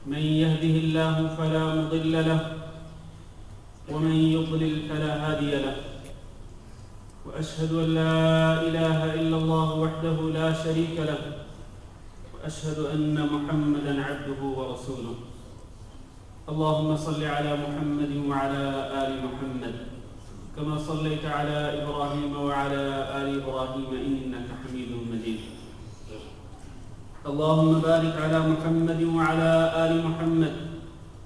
من يهده الله فلا مضل له ومن يضلل فلا هادي له وأشهد أن لا إله إلا الله وحده لا شريك له وأشهد أن محمدا عبده ورسوله اللهم صل على محمد وعلى آل محمد كما صليت على إبراهيم وعلى آل إبراهيم إنك حميد مجيد اللهم بارك على محمد وعلى آل محمد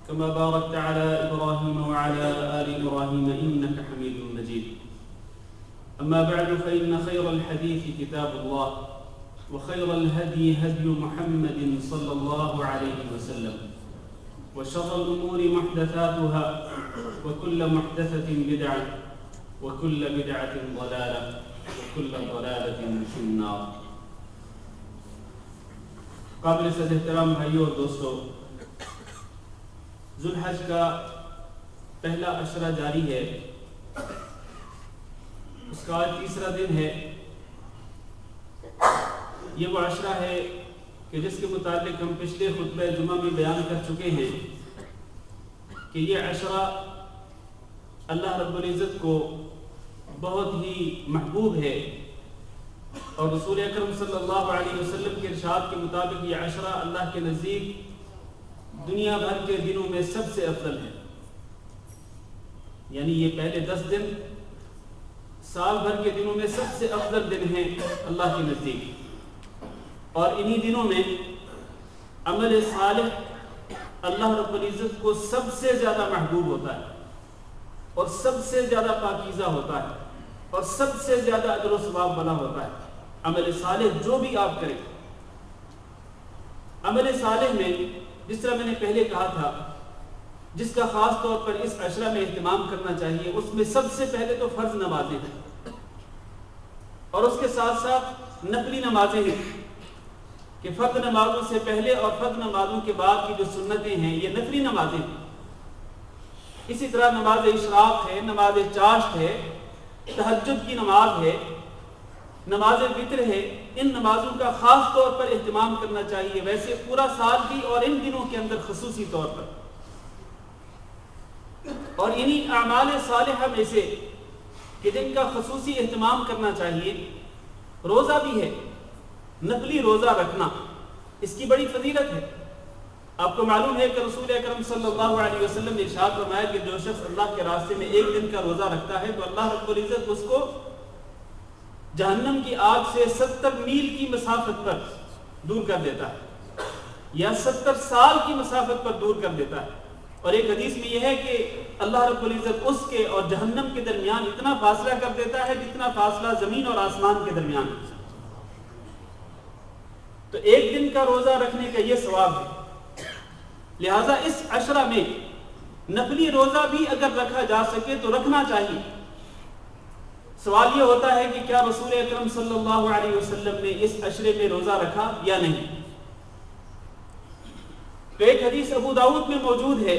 كما باركت على إبراهيم وعلى آل إبراهيم إنك حميد مجيد أما بعد فإن خير الحديث كتاب الله وخير الهدي هدي محمد صلى الله عليه وسلم وشر الأمور محدثاتها وكل محدثة بدعة وكل بدعة ضلالة وكل ضلالة في النار. قابل صد احترام بھائیو اور دوستو، ذوالحج کا پہلا عشرہ جاری ہے. اس کا آج تیسرا دن ہے. یہ وہ عشرہ ہے کہ جس کے متعلق ہم پچھلے خطبہ جمعہ میں بیان کر چکے ہیں کہ یہ عشرہ اللہ رب العزت کو بہت ہی محبوب ہے، اور رسول اکرم صلی اللہ علیہ وسلم کے ارشاد کے مطابق یہ عشرہ اللہ کے نزدیک دنیا بھر کے دنوں میں سب سے افضل ہے. یعنی یہ پہلے 10 دن سال بھر کے دنوں میں سب سے افضل دن ہیں اللہ کے نزدیک، اور انہی دنوں میں عمل صالح اللہ رب العزت کو سب سے زیادہ محبوب ہوتا ہے اور سب سے زیادہ پاکیزہ ہوتا ہے اور سب سے زیادہ اجر و ثواب والا ہوتا ہے. عمل صالح جو بھی آپ کریں، عمل صالح میں جس طرح میں نے پہلے کہا تھا، جس کا خاص طور پر اس عشرہ میں اہتمام کرنا چاہیے، اس میں سب سے پہلے تو فرض نمازیں ہیں، اور اس کے ساتھ ساتھ نفلی نمازیں ہیں کہ فرض نمازوں سے پہلے اور فرض نمازوں کے بعد کی جو سنتیں ہیں یہ نفلی نمازیں ہیں. اسی طرح نماز اشراق ہے، نماز چاشت ہے، تہجد کی نماز ہے، نماز وتر ہے. ان نمازوں کا خاص طور پر اہتمام کرنا چاہیے، ویسے پورا سال بھی اور ان دنوں کے اندر خصوصی طور پر. اور انہی اعمال صالحہ میں سے کہ جن کا خصوصی اہتمام کرنا چاہیے روزہ بھی ہے. نفلی روزہ رکھنا اس کی بڑی فضیلت ہے. آپ کو معلوم ہے کہ رسول اکرم صلی اللہ علیہ وسلم نے ارشاد فرمایا کہ جو شخص اللہ کے راستے میں ایک دن کا روزہ رکھتا ہے تو اللہ رب العزت اس کو جہنم کی آگ سے 70 میل کی مسافت پر دور کر دیتا ہے، یا 70 سال کی مسافت پر دور کر دیتا ہے. اور ایک حدیث میں یہ ہے کہ اللہ رب العزت اس کے اور جہنم کے درمیان اتنا فاصلہ کر دیتا ہے جتنا فاصلہ زمین اور آسمان کے درمیان ہے. تو ایک دن کا روزہ رکھنے کا یہ ثواب ہے. لہٰذا اس عشرہ میں نفلی روزہ بھی اگر رکھا جا سکے تو رکھنا چاہیے. سوال یہ ہوتا ہے کہ کیا رسول اکرم صلی اللہ علیہ وسلم نے اس عشرے میں روزہ رکھا یا نہیں؟ تو ایک حدیث ابو داؤد میں موجود ہے،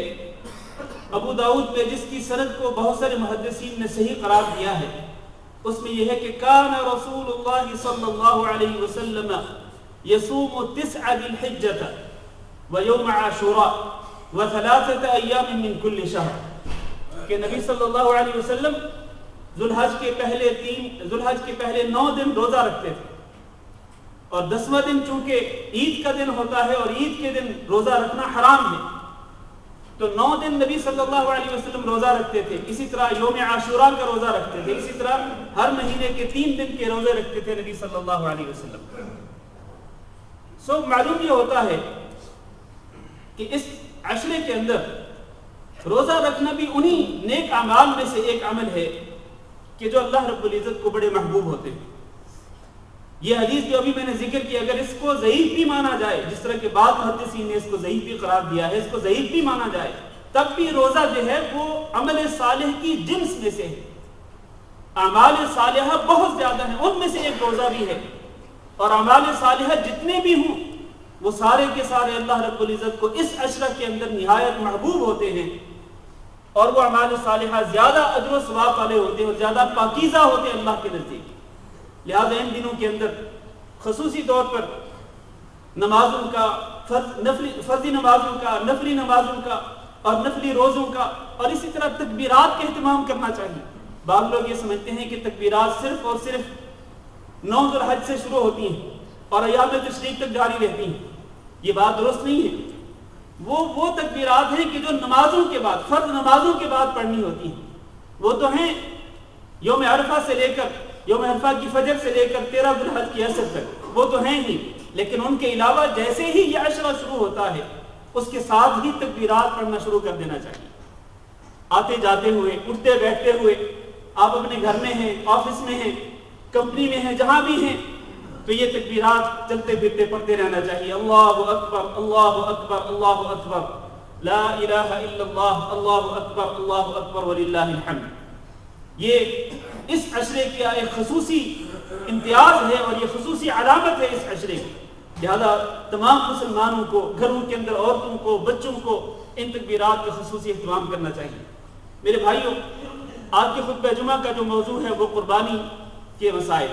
ابو داؤد میں جس کی سند کو بہت سارے محدثین نے صحیح قرار دیا ہے. اس میں یہ ہے کہ کان رسول اللہ صلی اللہ علیہ وسلم یصوم 9 ذی الحجۃ ویوم عاشوراء و3 ایام من کل شہر، کہ نبی صلی اللہ علیہ وسلم ذوالحج کے پہلے 9 دن روزہ رکھتے تھے، اور 10واں دن چونکہ عید کا دن ہوتا ہے اور عید کے دن روزہ رکھنا حرام ہے، تو 9 دن نبی صلی اللہ علیہ وسلم روزہ رکھتے تھے. اسی طرح یوم عاشوراء کا روزہ رکھتے تھے. اسی طرح ہر مہینے کے 3 دن کے روزے رکھتے تھے نبی صلی اللہ علیہ وسلم. معلوم یہ ہوتا ہے کہ اس عشرے کے اندر روزہ رکھنا بھی انہی نیک اعمال میں سے ایک عمل ہے کہ جو اللہ رب العزت کو بڑے محبوب ہوتے ہیں. یہ حدیث جو ابھی میں نے ذکر کی، اگر اس کو ضعیف بھی مانا جائے، جس طرح کہ بعض محدثین نے اس کو ضعیف بھی قرار دیا ہے، اس کو ضعیف بھی مانا جائے، تب بھی روزہ جو ہے وہ عمل صالح کی جنس میں سے ہے. اعمال صالحہ بہت زیادہ ہیں، ان میں سے ایک روزہ بھی ہے. اور اعمال صالحہ جتنے بھی ہوں وہ سارے کے سارے اللہ رب العزت کو اس عشرہ کے اندر نہایت محبوب ہوتے ہیں، اور وہ اعمال صالحہ زیادہ اجر و ثواب والے ہوتے ہیں اور زیادہ پاکیزہ ہوتے ہیں اللہ کے نزدیک. لہذا ان دنوں کے اندر خصوصی طور پر نمازوں کا، فرضی نمازوں کا، نفلی نمازوں کا اور نفلی روزوں کا، اور اسی طرح تکبیرات کا اہتمام کرنا چاہیے۔ بعض لوگ یہ سمجھتے ہیں کہ تکبیرات صرف اور صرف 9 ذو الحج سے شروع ہوتی ہیں اور ایام تشریق تک جاری رہتی ہیں۔ یہ بات درست نہیں ہے۔ وہ تکبیرات ہیں کہ جو نمازوں کے بعد، فرض نمازوں کے بعد پڑھنی ہوتی ہیں۔ وہ تو ہیں یوم عرفہ سے لے کر، یوم عرفہ کی فجر سے لے کر 13 ذو الحج کی عصر تک، وہ تو ہیں ہی، لیکن ان کے علاوہ جیسے ہی یہ عشرہ شروع ہوتا ہے اس کے ساتھ ہی تکبیرات پڑھنا شروع کر دینا چاہیے۔ آتے جاتے ہوئے، اٹھتے بیٹھتے ہوئے، آپ اپنے گھر میں ہیں، آفس میں ہیں، کمپنی میں ہیں، جہاں بھی ہیں، تو یہ تکبیرات چلتے پھرتے پڑھتے رہنا چاہیے۔ اللہ اکبر، اللہ اکبر، اللہ اکبر، لا الہ الا اللہ، اللہ اکبر وللہ الحمد۔ یہ اس عشرے کا ایک خصوصی امتیاز ہے اور یہ خصوصی علامت ہے اس عشرے کی۔ لہذا تمام مسلمانوں کو، گھروں کے اندر عورتوں کو، بچوں کو ان تکبیرات کا خصوصی اہتمام کرنا چاہیے۔ میرے بھائیوں، آج کے خطبہ جمعہ کا جو موضوع ہے وہ قربانی کے مسائل۔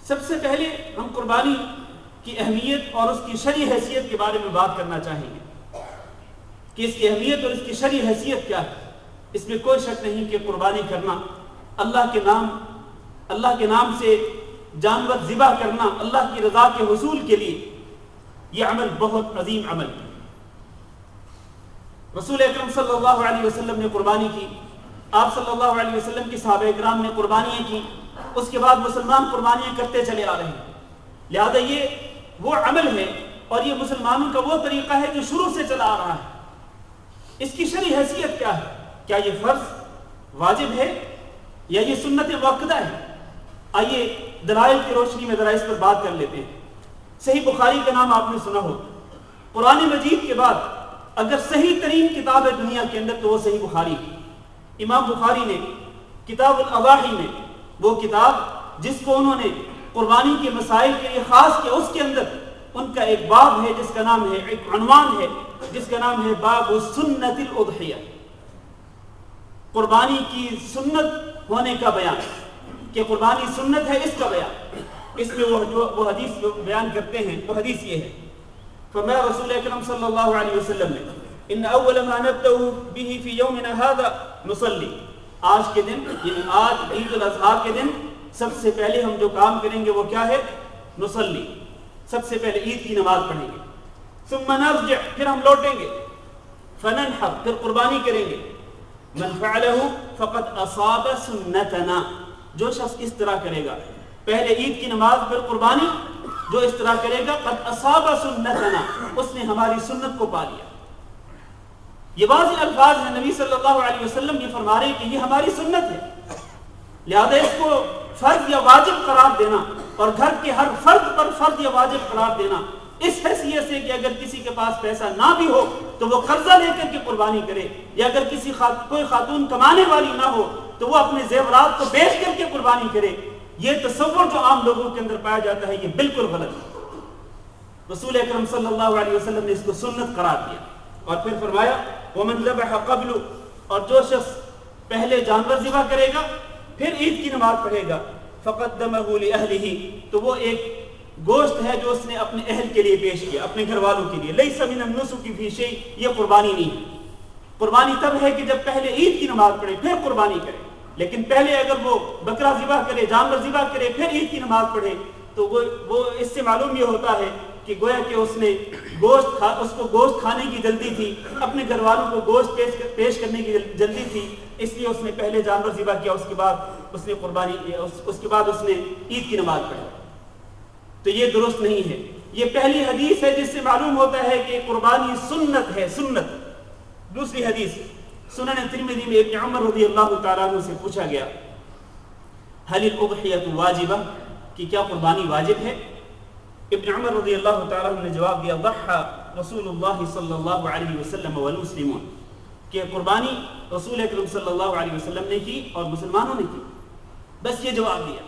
سب سے پہلے ہم قربانی کی اہمیت اور اس کی شرعی حیثیت کے بارے میں بات کرنا چاہیں گے کہ اس کی اہمیت اور اس کی شرعی حیثیت کیا ہے۔ اس میں کوئی شک نہیں کہ قربانی کرنا، اللہ کے نام سے جانور ذبح کرنا اللہ کی رضا کے حصول کے لیے، یہ عمل بہت عظیم عمل ہے۔ رسول اکرم صلی اللہ علیہ وسلم نے قربانی کی، آپ صلی اللہ علیہ وسلم کی صحابہ اکرام نے قربانیاں کی، اس کے بعد مسلمان قربانیاں کرتے چلے آ رہے ہیں۔ لہذا یہ وہ عمل ہے اور یہ مسلمانوں کا وہ طریقہ ہے جو شروع سے چلا آ رہا ہے۔ اس کی شرعی حیثیت کیا ہے؟ کیا یہ فرض واجب ہے یا یہ سنت مؤکدہ ہے؟ آئیے دلائل کی روشنی میں ذرا اس پر بات کر لیتے ہیں۔ صحیح بخاری کا نام آپ نے سنا ہو۔ قرآن مجید کے بعد اگر صحیح ترین کتاب ہے دنیا کے اندر تو وہ صحیح بخاری ہے۔ امام بخاری نے کتاب الاضاحی میں، وہ کتاب جس کو انہوں نے قربانی کے مسائل کے لیے خاص کیا، اس کے اندر ان کا ایک باب ہے جس کا نام ہے، ایک عنوان ہے جس کا نام ہے باب سنت الاضحیہ، قربانی کی سنت ہونے کا بیان، کہ قربانی سنت ہے اس کا بیان۔ اس میں وہ حدیث بیان کرتے ہیں، وہ حدیث یہ ہے، فرمایا رسول اکرم صلی اللہ علیہ وسلم نے، ان اول ما نبدأ به في يومنا هذا نصلي، آج کے دن، یعنی آج عید الاضحیٰ کے دن سب سے پہلے ہم جو کام کریں گے وہ کیا ہے؟ نصلی، سب سے پہلے عید کی نماز پڑھیں گے، ثم نرجع، پھر ہم لوٹیں گے، فننحر، پھر قربانی کریں گے، من فعله فقد اصاب سنتنا، جو شخص اس طرح کرے گا، پہلے عید کی نماز پھر قربانی، جو اس طرح کرے گا قد اصاب سنتنا، اس نے ہماری سنت کو پا لیا۔ یہ واضح الفاظ ہیں، نبی صلی اللہ علیہ وسلم یہ فرما رہے ہیں کہ یہ ہماری سنت ہے، لہذا اس کو فرض یا واجب قرار دینا اور گھر کے ہر فرد پر فرض یا واجب قرار دینا اس حیثیت سے کہ اگر کسی کے پاس پیسہ نہ بھی ہو تو وہ قرضہ لے کر کے قربانی کرے، یا اگر کوئی خاتون کمانے والی نہ ہو تو وہ اپنے زیورات کو بیچ کر کے قربانی کرے، یہ تصور جو عام لوگوں کے اندر پایا جاتا ہے یہ بالکل غلط ہے۔ رسول اکرم صلی اللہ علیہ وسلم نے اس کو سنت قرار دیا اور پھر فرمایا وَمَنْ ذَبَحَ قَبْلُ، اور جو شخص پہلے جانور ذبح کرے گا پھر عید کی نماز پڑھے گا، فَقَدَّمَهُ لِأَهْلِهِ، تو وہ ایک گوشت ہے جو اس نے اپنے اہل کے لیے پیش کیا، اپنے گھر والوں کے لیے، لَيْسَ مِنَ النُّسُكِ فِي شَيْءٍ، یہ قربانی نہیں ہے۔ قربانی تب ہے کہ جب پہلے عید کی نماز پڑھے پھر قربانی کرے، لیکن پہلے اگر وہ بکرا ذبح کرے، جانور ذبح کرے، پھر عید کی نماز پڑھے تو وہ اس سے معلوم یہ ہوتا ہے کہ گویا کہ اس نے اس کو گوشت کھانے کی جلدی تھی، اپنے گھر والوں کو گوشت پیش کرنے کی جلدی تھی، اس لیے اس نے پہلے جانور ذبح کیا، اس کے بعد اس نے قربانی، اس کے بعد اس نے عید کی نماز پڑھی، تو یہ درست نہیں ہے۔ یہ پہلی حدیث ہے جس سے معلوم ہوتا ہے کہ قربانی سنت ہے، سنت۔ دوسری حدیث سنن ترمذی میں ابن عمر رضی اللہ تعالیٰ عنہ سے پوچھا گیا هل الاضحیۃ واجبہ، کہ کیا قربانی واجب ہے؟ ابن عمر رضی اللہ تعالیٰ عنہ نے جواب دیا ضحى رسول اللہ صلی اللہ علیہ وسلم والمسلمون، کہ قربانی رسول اکرم صلی اللہ علیہ وسلم نے کی اور مسلمانوں نے کی، بس یہ جواب دیا۔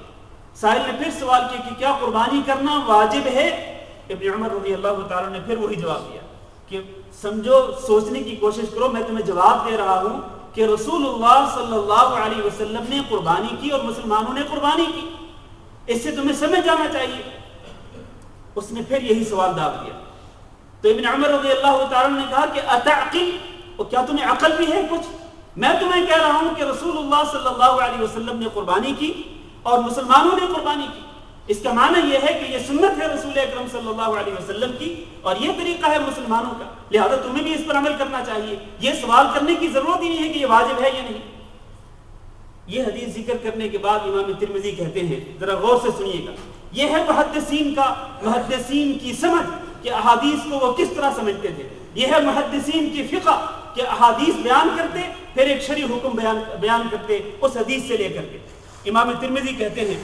سائل نے پھر سوال کیا کہ کیا قربانی کرنا واجب ہے؟ ابن عمر رضی اللہ تعالیٰ نے پھر وہی جواب دیا کہ سمجھو، سوچنے کی کوشش کرو، میں تمہیں جواب دے رہا ہوں کہ رسول اللہ صلی اللہ علیہ وسلم نے قربانی کی اور مسلمانوں نے قربانی کی، اس سے تمہیں سمجھ جانا چاہیے۔ اس نے پھر یہی سوال داغ دیا. تو ابن عمر رضی اللہ تعالیٰ نے کہا کہ اتعقل، اور کیا تمہیں عقل بھی ہے کچھ؟ میں تمہیں کہہ رہا ہوں کہ رسول اللہ صلی اللہ علیہ وسلم نے قربانی کی اور مسلمانوں نے قربانی کی. اس کا معنی یہ ہے کہ یہ سنت ہے رسول اکرم صلی اللہ علیہ وسلم کی اور یہ طریقہ ہے مسلمانوں کا، لہذا تمہیں بھی اس پر عمل کرنا چاہیے. یہ سوال کرنے کی ضرورت ہی نہیں ہے کہ یہ واجب ہے یا نہیں. یہ حدیث ذکر کرنے کے بعد امام ترمذی کہتے ہیں، ذرا غور سے سنیے گا، یہ ہے محدثین کی سمجھ کہ احادیث کو وہ کس طرح سمجھتے تھے. یہ ہے محدثین کی فقہ کہ احادیث بیان کرتے پھر ایک شرعی حکم بیان کرتے اس حدیث سے لے کر کے. امام ترمذی کہتے ہیں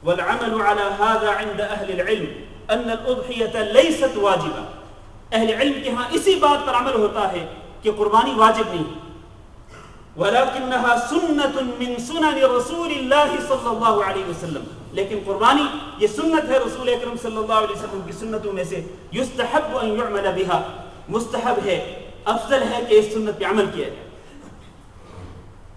والعمل على هذا عند اهل العلم ان الاضحيه ليست واجبه. اہل علم کے ہاں اسی بات پر عمل ہوتا ہے کہ قربانی واجب نہیں، ولكنها سنة من سنن رسول الله صلی اللہ علیہ وسلم، لیکن قربانی یہ سنت ہے رسول اکرم صلی اللہ علیہ وسلم کی سنتوں میں سے. یستحب ان يعمل بها، مستحب ہے، افضل ہے کہ اس سنت پہ عمل کیا جائے.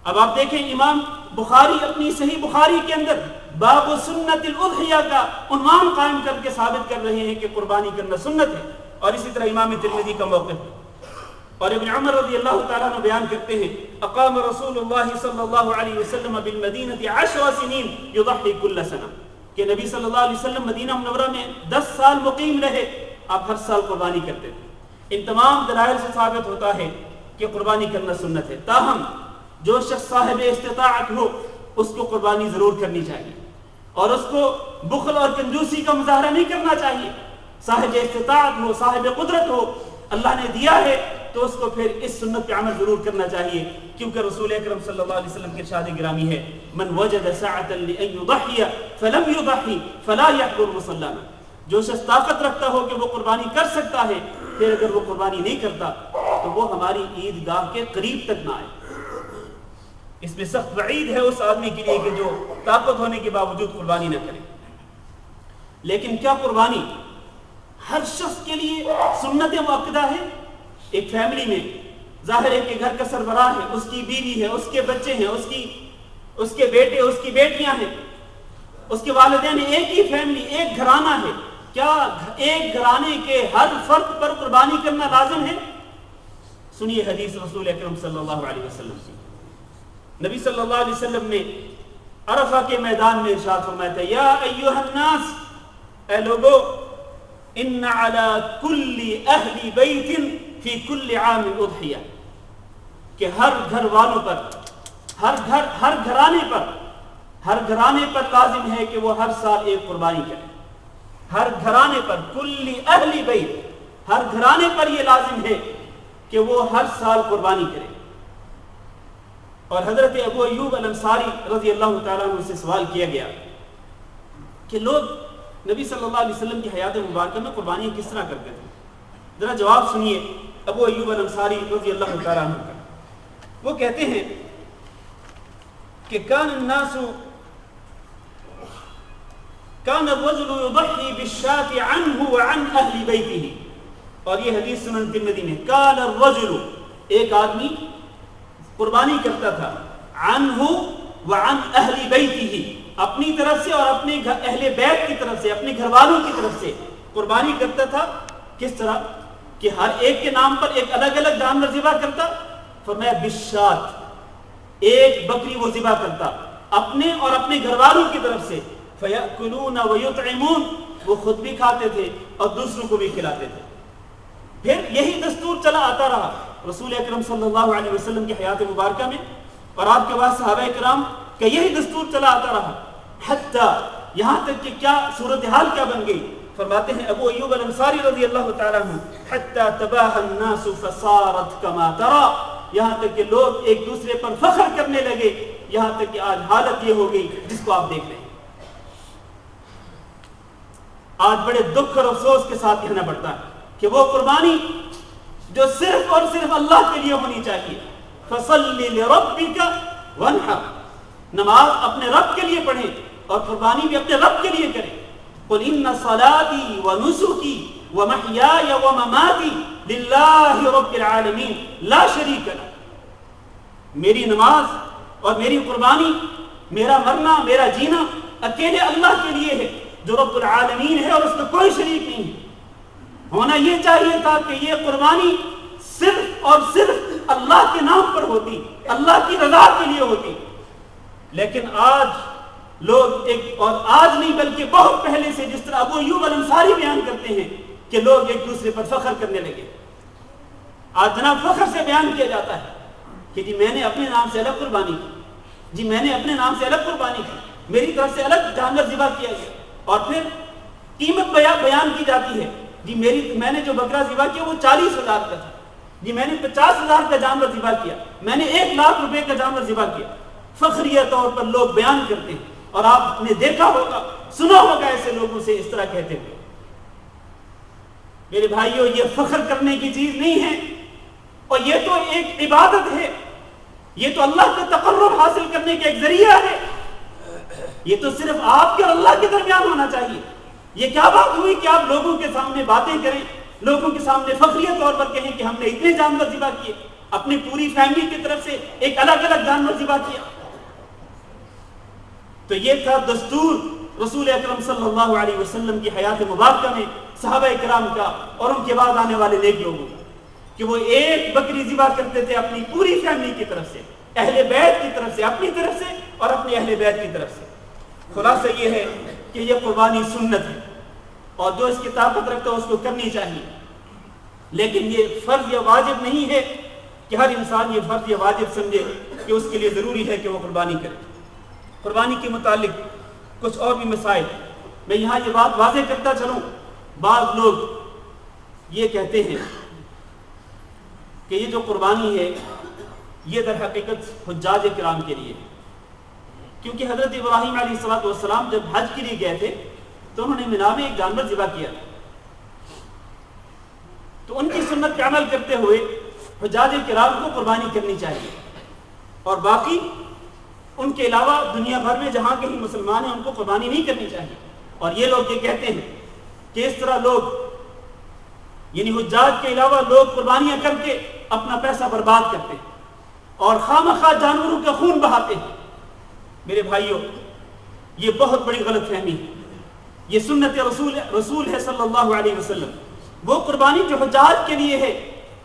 اب آپ دیکھیں امام بخاری اپنی صحیح بخاری کے اندر باب سنت الاضحیہ کا عنوان قائم کر کے ثابت کر رہے ہیں کہ قربانی کرنا سنت ہے، اور اسی طرح امام ترمذی کا موقف ہے. اور ابن عمر رضی اللہ تعالیٰ عنہ بیان کرتے ہیں اقام رسول اللہ صلی اللہ علیہ وسلم بالمدینہ 10 سنین یضحی کل سنہ، کہ نبی صلی اللہ علیہ وسلم مدینہ منورہ میں 10 سال مقیم رہے، آپ ہر سال قربانی کرتے تھے. ان تمام دلائل سے ثابت ہوتا ہے کہ قربانی کرنا سنت ہے. تاہم جو شخص صاحب استطاعت ہو اس کو قربانی ضرور کرنی چاہیے، اور اس کو بخل اور کنجوسی کا مظاہرہ نہیں کرنا چاہیے. صاحب استطاعت ہو، صاحب قدرت ہو، اللہ نے دیا ہے تو اس کو پھر اس سنت پہ عمل ضرور کرنا چاہیے، کیونکہ رسول اکرم صلی اللہ علیہ وسلم کے ارشاد گرامی ہے من وجد ساعة لأن يضحي فلم يضحي فلا يحضر مصلانا. جو شخص طاقت رکھتا ہو کہ وہ قربانی کر سکتا ہے، پھر اگر وہ قربانی نہیں کرتا تو وہ ہماری عیدگاہ کے قریب تک نہ آئے. اس میں سخت وعید ہے اس آدمی کے لیے کہ جو طاقت ہونے کے باوجود قربانی نہ کرے. لیکن کیا قربانی ہر شخص کے لیے سنت مؤکدہ ہے؟ ایک فیملی میں ظاہر ہے کہ گھر کا سربراہ ہے، اس کی بیوی ہے، اس کے بچے ہیں، اس کے بیٹے، اس کی بیٹیاں ہیں، اس کے والدین، ایک ہی فیملی، ایک گھرانہ ہے. کیا ایک گھرانے کے ہر فرد پر قربانی کرنا لازم ہے؟ سنیے حدیث رسول اکرم صلی اللہ علیہ وسلم سے. نبی صلی اللہ علیہ وسلم نے عرفہ کے میدان میں ارشاد فرمایا تھا یا ایھا الناس، اے لوگو، ان علی کل اہل بیت فی کل عام اضحیہ، کہ ہر گھر والوں پر، ہر گھرانے پر لازم ہے کہ وہ ہر سال ایک قربانی کرے. ہر گھرانے پر، کل اہل بیت، ہر گھرانے پر یہ لازم ہے کہ وہ ہر سال قربانی کرے. اور حضرت ابو ایوب الانصاری رضی اللہ تعالیٰ عنہ سے سوال کیا گیا کہ لوگ نبی صلی اللہ علیہ وسلم کی حیات مبارکہ میں قربانیاں کس طرح کرتے تھے. ذرا جواب سنیے ابو ایوب الانصاری رضی اللہ تعالیٰ عنہ کا. وہ کہتے ہیں کہ کان الرجل یضحی بالشاة عنہ وعن اہل بیتہ، اور یہ حدیث سنن ترمذی میں، کان الرجل، ایک آدمی قربانی کرتا تھا، عنہ وعن اہل بیتہ، اپنی طرف سے اور اپنے اہل بیت کی طرف سے، اپنے گھر والوں کی طرف سے قربانی کرتا تھا. کس طرح کہ ہر ایک کے نام پر ایک الگ الگ جانور ذبح کرتا. فرمایا بالشاة، ایک بکری وہ ذبح کرتا اپنے اور اپنے گھر والوں کی طرف سے. فیأکلون ویطعمون، وہ خود بھی کھاتے تھے اور دوسروں کو بھی کھلاتے تھے. پھر یہی دستور چلا آتا رہا رسول اکرم صلی اللہ علیہ وسلم کی حیات مبارکہ میں، اور آپ کے بعد صحابہ کرام کا یہی دستور چلا آتا رہا، حتیٰ یہاں تک کہ کیا صورتحال کیا بن گئی. فرماتے ہیں ابو ایوب الانصاری رضی اللہ تعالیٰ عنہ، حتیٰ تباہ الناس فصارت کما ترى، یہاں تک کہ لوگ ایک دوسرے پر فخر کرنے لگے، یہاں تک کہ آج حالت یہ ہو گئی جس کو آپ دیکھ رہے ہیں. آج بڑے دکھ اور افسوس کے ساتھ کہنا پڑتا ہے کہ وہ قربانی جو صرف اور صرف اللہ کے لیے ہونی چاہیے، فصلی لربک وانحر، نماز اپنے رب کے لیے پڑھیں اور قربانی بھی اپنے رب کے لیے کریں. قل ان صلاتی ونسکی ومحیای ومماتی للہ رب العالمین لا شریک لہ، میری نماز اور میری قربانی، میرا مرنا، میرا جینا اکیلے اللہ کے لیے ہے، جو رب العالمین ہے اور اس کا کوئی شریک نہیں ہے۔ ہونا یہ چاہیے تھا کہ یہ قربانی صرف اور صرف اللہ کے نام پر ہوتی، اللہ کی رضا کے لیے ہوتی، لیکن آج لوگ اور آج نہیں بلکہ بہت پہلے سے، جس طرح ابو ایوب الانصاری بیان کرتے ہیں کہ لوگ ایک دوسرے پر فخر کرنے لگے۔ آج جناب فخر سے بیان کیا جاتا ہے کہ جی میں نے اپنے نام سے الگ قربانی کی، جی میں نے اپنے نام سے الگ قربانی کی، میری طرف سے الگ جانور ذبح کیا گیا، اور پھر قیمت بیان کی جاتی ہے، جی میں نے جو بکرا ذبح کیا وہ 40,000 کا تھا، جی میں نے 50,000 کا جانور ذبح کیا، میں نے 1,00,000 روپے کا جانور ذبح کیا۔ فخریہ طور پر لوگ بیان کرتے ہیں، اور آپ نے دیکھا ہوگا، سنا ہوگا ایسے لوگوں سے اس طرح کہتے ہوئے۔ میرے بھائیوں، یہ فخر کرنے کی چیز نہیں ہے، اور یہ تو ایک عبادت ہے، یہ تو اللہ کا تقرب حاصل کرنے کا ایک ذریعہ ہے، یہ تو صرف آپ کے اور اللہ کے درمیان ہونا چاہیے۔ یہ کیا بات ہوئی کہ آپ لوگوں کے سامنے باتیں کریں، لوگوں کے سامنے فخریہ طور پر کہیں کہ ہم نے اتنے جانور ذبح کیے، اپنی پوری فیملی کی طرف سے ایک الگ الگ جانور ذبح کیا؟ تو یہ تھا دستور رسول اکرم صلی اللہ علیہ وسلم کی حیات مبارکہ میں صحابہ کرام کا اور ان کے بعد آنے والے نیک لوگوں کا، کہ وہ ایک بکری ذبح کرتے تھے اپنی پوری فیملی کی طرف سے، اہل بیت کی طرف سے، اپنی طرف سے اور اپنے اہل بیت کی طرف سے۔ خلاصہ یہ ہے کہ یہ قربانی سنت ہے، اور جو اس کی طاقت رکھتا ہے اس کو کرنی چاہیے، لیکن یہ فرض یا واجب نہیں ہے کہ ہر انسان یہ فرض یا واجب سمجھے کہ اس کے لیے ضروری ہے کہ وہ قربانی کرے۔ قربانی کے متعلق کچھ اور بھی مسائل میں یہاں یہ بات واضح کرتا چلوں۔ بعض لوگ یہ کہتے ہیں کہ یہ جو قربانی ہے یہ در حقیقت حجاج کرام کے لیے، کیونکہ حضرت ابراہیم علیہ السلام جب حج کے لیے گئے تھے تو انہوں نے مینا میں ایک جانور ذبح کیا، تو ان کی سنت پہ عمل کرتے ہوئے حجاج کرام کو قربانی کرنی چاہیے، اور باقی ان کے علاوہ دنیا بھر میں جہاں کہیں مسلمان ہیں ان کو قربانی نہیں کرنی چاہیے۔ اور یہ لوگ یہ کہتے ہیں کہ اس طرح لوگ یعنی حجاج کے علاوہ لوگ قربانیاں کر کے اپنا پیسہ برباد کرتے ہیں اور خامخواہ جانوروں کا خون بہاتے ہیں۔ میرے بھائیوں، یہ بہت بڑی غلط فہمی ہے، یہ سنت رسول ہے صلی اللہ علیہ وسلم۔ وہ قربانی جو حجاج کے لیے ہے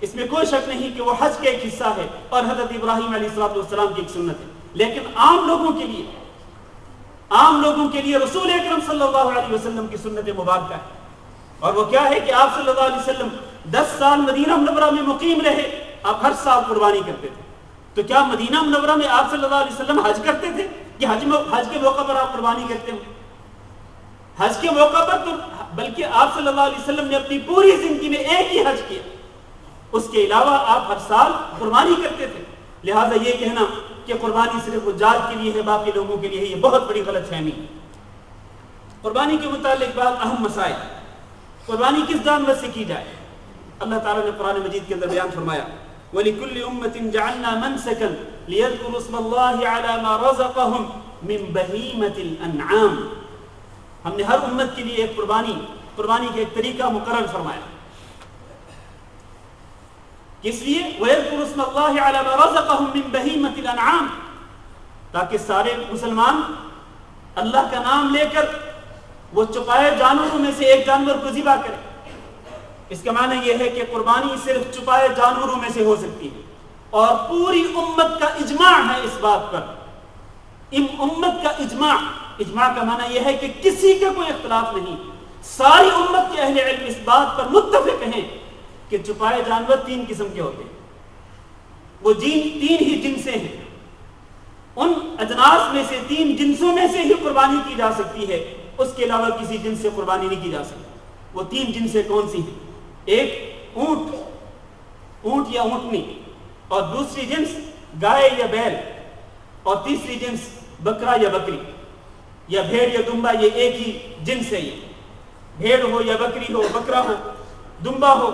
اس میں کوئی شک نہیں کہ وہ حج کا ایک حصہ ہے اور حضرت ابراہیم علیہ السلام کی ایک سنت ہے، لیکن عام لوگوں کے لیے رسول اکرم صلی اللہ علیہ وسلم کی سنت مبارکہ ہے، اور وہ کیا ہے کہ آپ صلی اللہ علیہ وسلم 10 سال مدینہ منورہ میں مقیم رہے، آپ ہر سال قربانی کرتے تھے۔ تو کیا مدینہ منورہ میں آپ صلی اللہ علیہ وسلم حج کرتے تھے کہ حج کے موقع پر آپ قربانی کرتے ہو؟ حج کے موقع پر تو بلکہ آپ صلی اللہ علیہ وسلم نے اپنی پوری زندگی میں ایک ہی حج کیا، اس کے علاوہ آپ ہر سال قربانی کرتے تھے۔ لہٰذا یہ کہنا کہ قربانی صرف حجاج کے لیے ہے، باقی لوگوں کے لیے ہے، یہ بہت بڑی غلط فہمی ہے۔ قربانی کے متعلق بعض اہم مسائل، قربانی کس جانور سے کی جائے؟ اللہ تعالیٰ نے قرآن مجید کے اندر بیان فرمایا وَلِكُلِّ أُمَّةٍ جَعَلْنَا مَنْسَكًا لِيَذْكُرُوا اسْمَ اللَّهِ عَلَى مَا رَزَقَهُمْ مِنْ بَهِيمَةِ الْأَنْعَامِ۔ ہم نے ہر امت کے لیے ایک قربانی کا ایک طریقہ مقرر فرمایا، اس لیے وَيَذْكُرُوا اسْمَ اللَّهِ عَلَى مَا رَزَقَهُمْ مِنْ بَهِيمَةِ الْأَنْعَامِ، تاکہ سارے مسلمان اللہ کا نام لے کر وہ چپائے جانوروں میں سے ایک جانور کو ذبح کرے۔ اس کا معنی یہ ہے کہ قربانی صرف چپائے جانوروں میں سے ہو سکتی ہے، اور پوری امت کا اجماع ہے اس بات پر، امت کا اجماع کا معنی یہ ہے کہ کسی کا کوئی اختلاف نہیں، ساری امت کے اہل علم اس بات پر متفق ہیں کہ چپائے جانور 3 قسم کے ہوتے ہیں، وہ 3 ہی جنسیں ہیں، ان اجناس میں سے 3 جنسوں میں سے ہی قربانی کی جا سکتی ہے، اس کے علاوہ کسی جنس سے قربانی نہیں کی جا سکتی۔ وہ 3 جنسیں کون سی ہیں؟ ایک اونٹ یا اونٹنی، اور دوسری جنس گائے یا بیل، اور تیسری جنس بکرا یا بکری، یا بھیڑ یا دمبا، یہ ایک ہی جنس ہے، یہ بھیڑ ہو یا بکری ہو، بکرا ہو، دمبا ہو،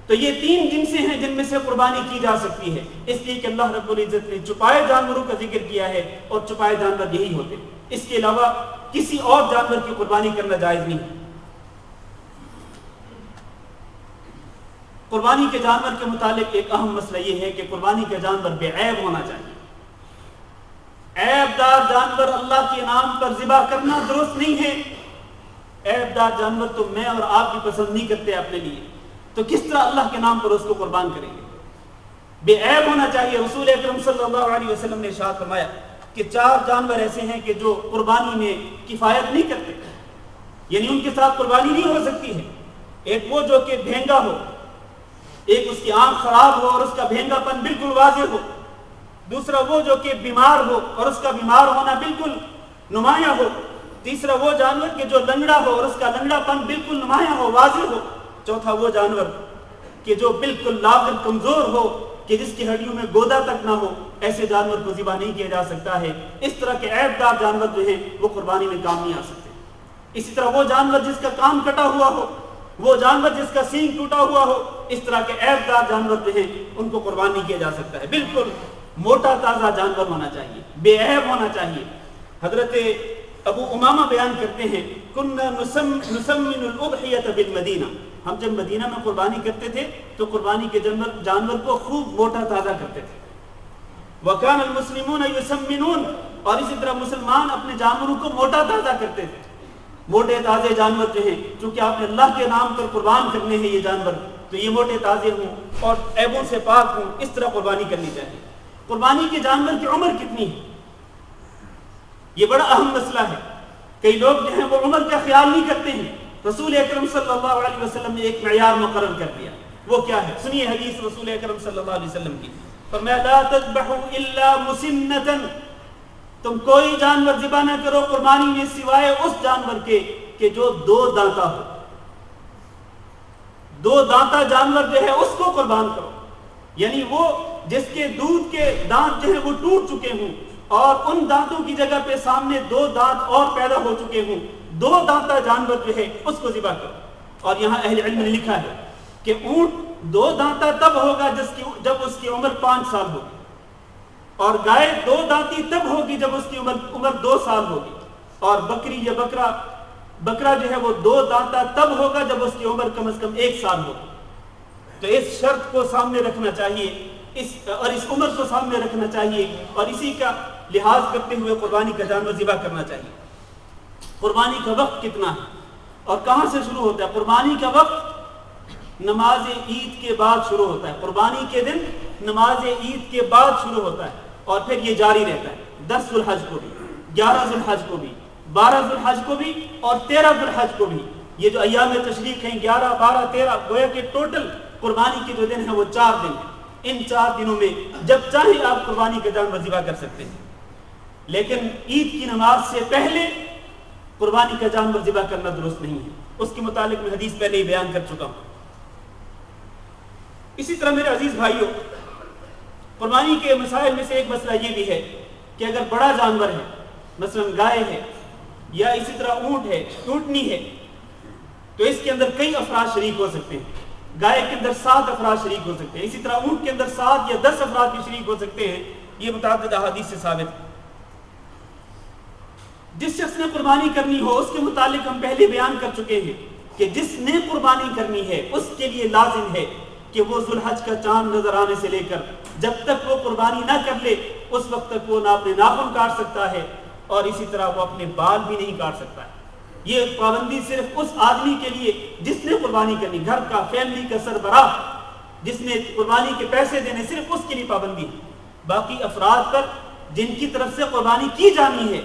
تو یہ 3 جنسیں ہیں جن میں سے قربانی کی جا سکتی ہے، اس لیے کہ اللہ رب العزت نے چپائے جانوروں کا ذکر کیا ہے، اور چپائے جانور یہی ہوتے ہیں، اس کے علاوہ کسی اور جانور کی قربانی کرنا جائز نہیں ہے۔ قربانی کے جانور کے متعلق ایک اہم مسئلہ یہ ہے کہ قربانی کا جانور بے عیب ہونا چاہیے۔ عیب دار جانور اللہ کے نام پر ذبح کرنا درست نہیں ہے. عیب دار جانور تو میں اور آپ بھی پسند نہیں کرتے اپنے لیے، تو کس طرح اللہ کے نام پر اس کو قربان کریں گے؟ بے عیب ہونا چاہیے. رسول اکرم صلی اللہ علیہ وسلم نے ارشاد فرمایا کہ 4 جانور ایسے ہیں کہ جو قربانی میں کفایت نہیں کرتے، یعنی ان کے ساتھ قربانی نہیں ہو سکتی ہے. ایک وہ جو کہ بھینگا ہو، ایک اس کی آنکھ خراب ہو اور اس کا بھینگا پن بالکل واضح ہو. دوسرا وہ جو کہ بیمار ہو اور اس کا بیمار ہونا بالکل نمایاں ہو. تیسرا وہ جانور کہ جو لنگڑا ہو اور اس کا لنگڑا پن بالکل نمایاں ہو، واضح ہو. چوتھا وہ جانور کہ جو بالکل لاغر کمزور ہو کہ جس کی ہڈیوں میں گودا تک نہ ہو. ایسے جانور کو ذبح نہیں کیا جا سکتا ہے. اس طرح کے عیب دار جانور جو ہیں وہ قربانی میں کام نہیں آ سکتے. اسی طرح وہ جانور جس کا کان کٹا ہوا ہو، وہ جانور جس کا سینگ ٹوٹا ہوا ہو، اس طرح کے عیب دار جانور جو ہیں ان کو قربان نہیں کیا جا سکتا ہے. بالکل موٹا تازہ جانور ہونا چاہیے، بے عیب ہونا چاہیے. حضرت ابو امامہ بیان کرتے ہیں کنا نسمن الاضحیۃ بالمدینہ، ہم جب مدینہ میں قربانی کرتے تھے تو قربانی کے جانور کو خوب موٹا تازہ کرتے تھے. وکان المسلمون یسمنون، اور اسی طرح مسلمان اپنے جانوروں کو موٹا تازہ کرتے تھے. موٹے تازے جانور جو ہیں، چونکہ آپ نے اللہ کے نام پر قربان کرنے ہیں یہ جانور، تو یہ موٹے تازے ہوں اور عیبوں سے پاک ہوں. اس طرح قربانی کرنی چاہیے. قربانی کے جانور کی عمر کتنی ہے، یہ بڑا اہم مسئلہ ہے. کئی لوگ جو ہیں وہ عمر کا خیال نہیں کرتے ہیں. رسول اکرم صلی اللہ علیہ وسلم نے ایک معیار مقرر کر دیا. وہ کیا ہے؟ سنیے حدیث رسول اکرم صلی اللہ علیہ وسلم کی. فرمایا لا تذبحوا الا مسنۃ، تم کوئی جانور ذبح نہ کرو قربانی میں سوائے اس جانور کے کہ جو 2 دانتا ہو. 2 دانتا جانور جو ہے اس کو قربان کرو، یعنی وہ جس کے دودھ کے دانت جو ہیں وہ ٹوٹ چکے ہوں اور ان دانتوں کی جگہ پہ سامنے 2 دانت اور پیدا ہو چکے ہوں. 2 دانتا جانور جو ہے اس کو ذبح کرو. اور یہاں اہل علم نے لکھا ہے کہ اونٹ 2 دانتا تب ہوگا جب اس کی عمر 5 سال ہوگی، اور گائے 2 دانتی تب ہوگی جب اس کی عمر 2 سال ہوگی، اور بکری یا بکرا جو ہے وہ 2 دانتا تب ہوگا جب اس کی عمر کم از کم 1 سال ہوگی. تو اس شرط کو سامنے رکھنا چاہیے، اس عمر کو سامنے رکھنا چاہیے، اور اسی کا لحاظ کرتے ہوئے قربانی کا جانور ذبح کرنا چاہیے. قربانی کا وقت کتنا ہے اور کہاں سے شروع ہوتا ہے؟ قربانی کا وقت نماز عید کے بعد شروع ہوتا ہے. قربانی کے دن نماز عید کے بعد شروع ہوتا ہے اور پھر یہ جاری رہتا ہے. 10 ذو الحج کو بھی، 11 ذو الحج کو بھی، 12 ذو الحج کو بھی اور 13 ذو الحج کو بھی. یہ جو ایام تشریق ہیں 11 12 13، گویا کہ ٹوٹل قربانی کے جو دن ہیں وہ 4 دن ہیں. ان 4 دنوں میں جب چاہے آپ قربانی کا جانور ذبح کر سکتے ہیں، لیکن عید کی نماز سے پہلے قربانی کا جانور ذبح کرنا درست نہیں ہے. اس کے متعلق میں حدیث پہلے ہی بیان کر چکا ہوں. اسی طرح میرے عزیز بھائیوں، قربانی کے مسائل میں سے ایک مسئلہ یہ بھی ہے کہ اگر بڑا جانور ہے، مثلا گائے ہے یا اسی طرح اونٹ ہے، اونٹنی ہے، تو اس کے اندر کئی افراد شریک ہو سکتے ہیں. گائے کے اندر 7 افراد شریک ہو سکتے ہیں، اسی طرح اونٹ کے اندر 7 یا 10 افراد بھی شریک ہو سکتے ہیں. یہ متعدد احادیث سے ثابت ہے. جس شخص نے قربانی کرنی ہو اس کے متعلق ہم پہلے بیان کر چکے ہیں کہ جس نے قربانی کرنی ہے اس کے لیے لازم ہے کہ وہ ذو الحج کا چاند نظر آنے سے لے کر جب تک وہ قربانی نہ کر لے اس وقت تک وہ نہ اپنے ناخن کاٹ سکتا ہے اور اسی طرح وہ اپنے بال بھی نہیں کاٹ سکتا ہے. یہ پابندی صرف اس آدمی کے لیے جس نے قربانی کرنی، گھر کا، فیملی کا سربراہ جس نے قربانی کے پیسے دینے، صرف اس کے لیے پابندی ہے. باقی افراد پر جن کی طرف سے قربانی کی جانی ہے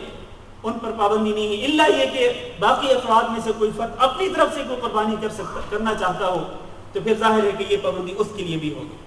ان پر پابندی نہیں ہے، الا یہ کہ باقی افراد میں سے کوئی فرد اپنی طرف سے کوئی قربانی کرنا چاہتا ہو تو پھر ظاہر ہے کہ یہ پابندی اس کے لیے بھی ہوگی.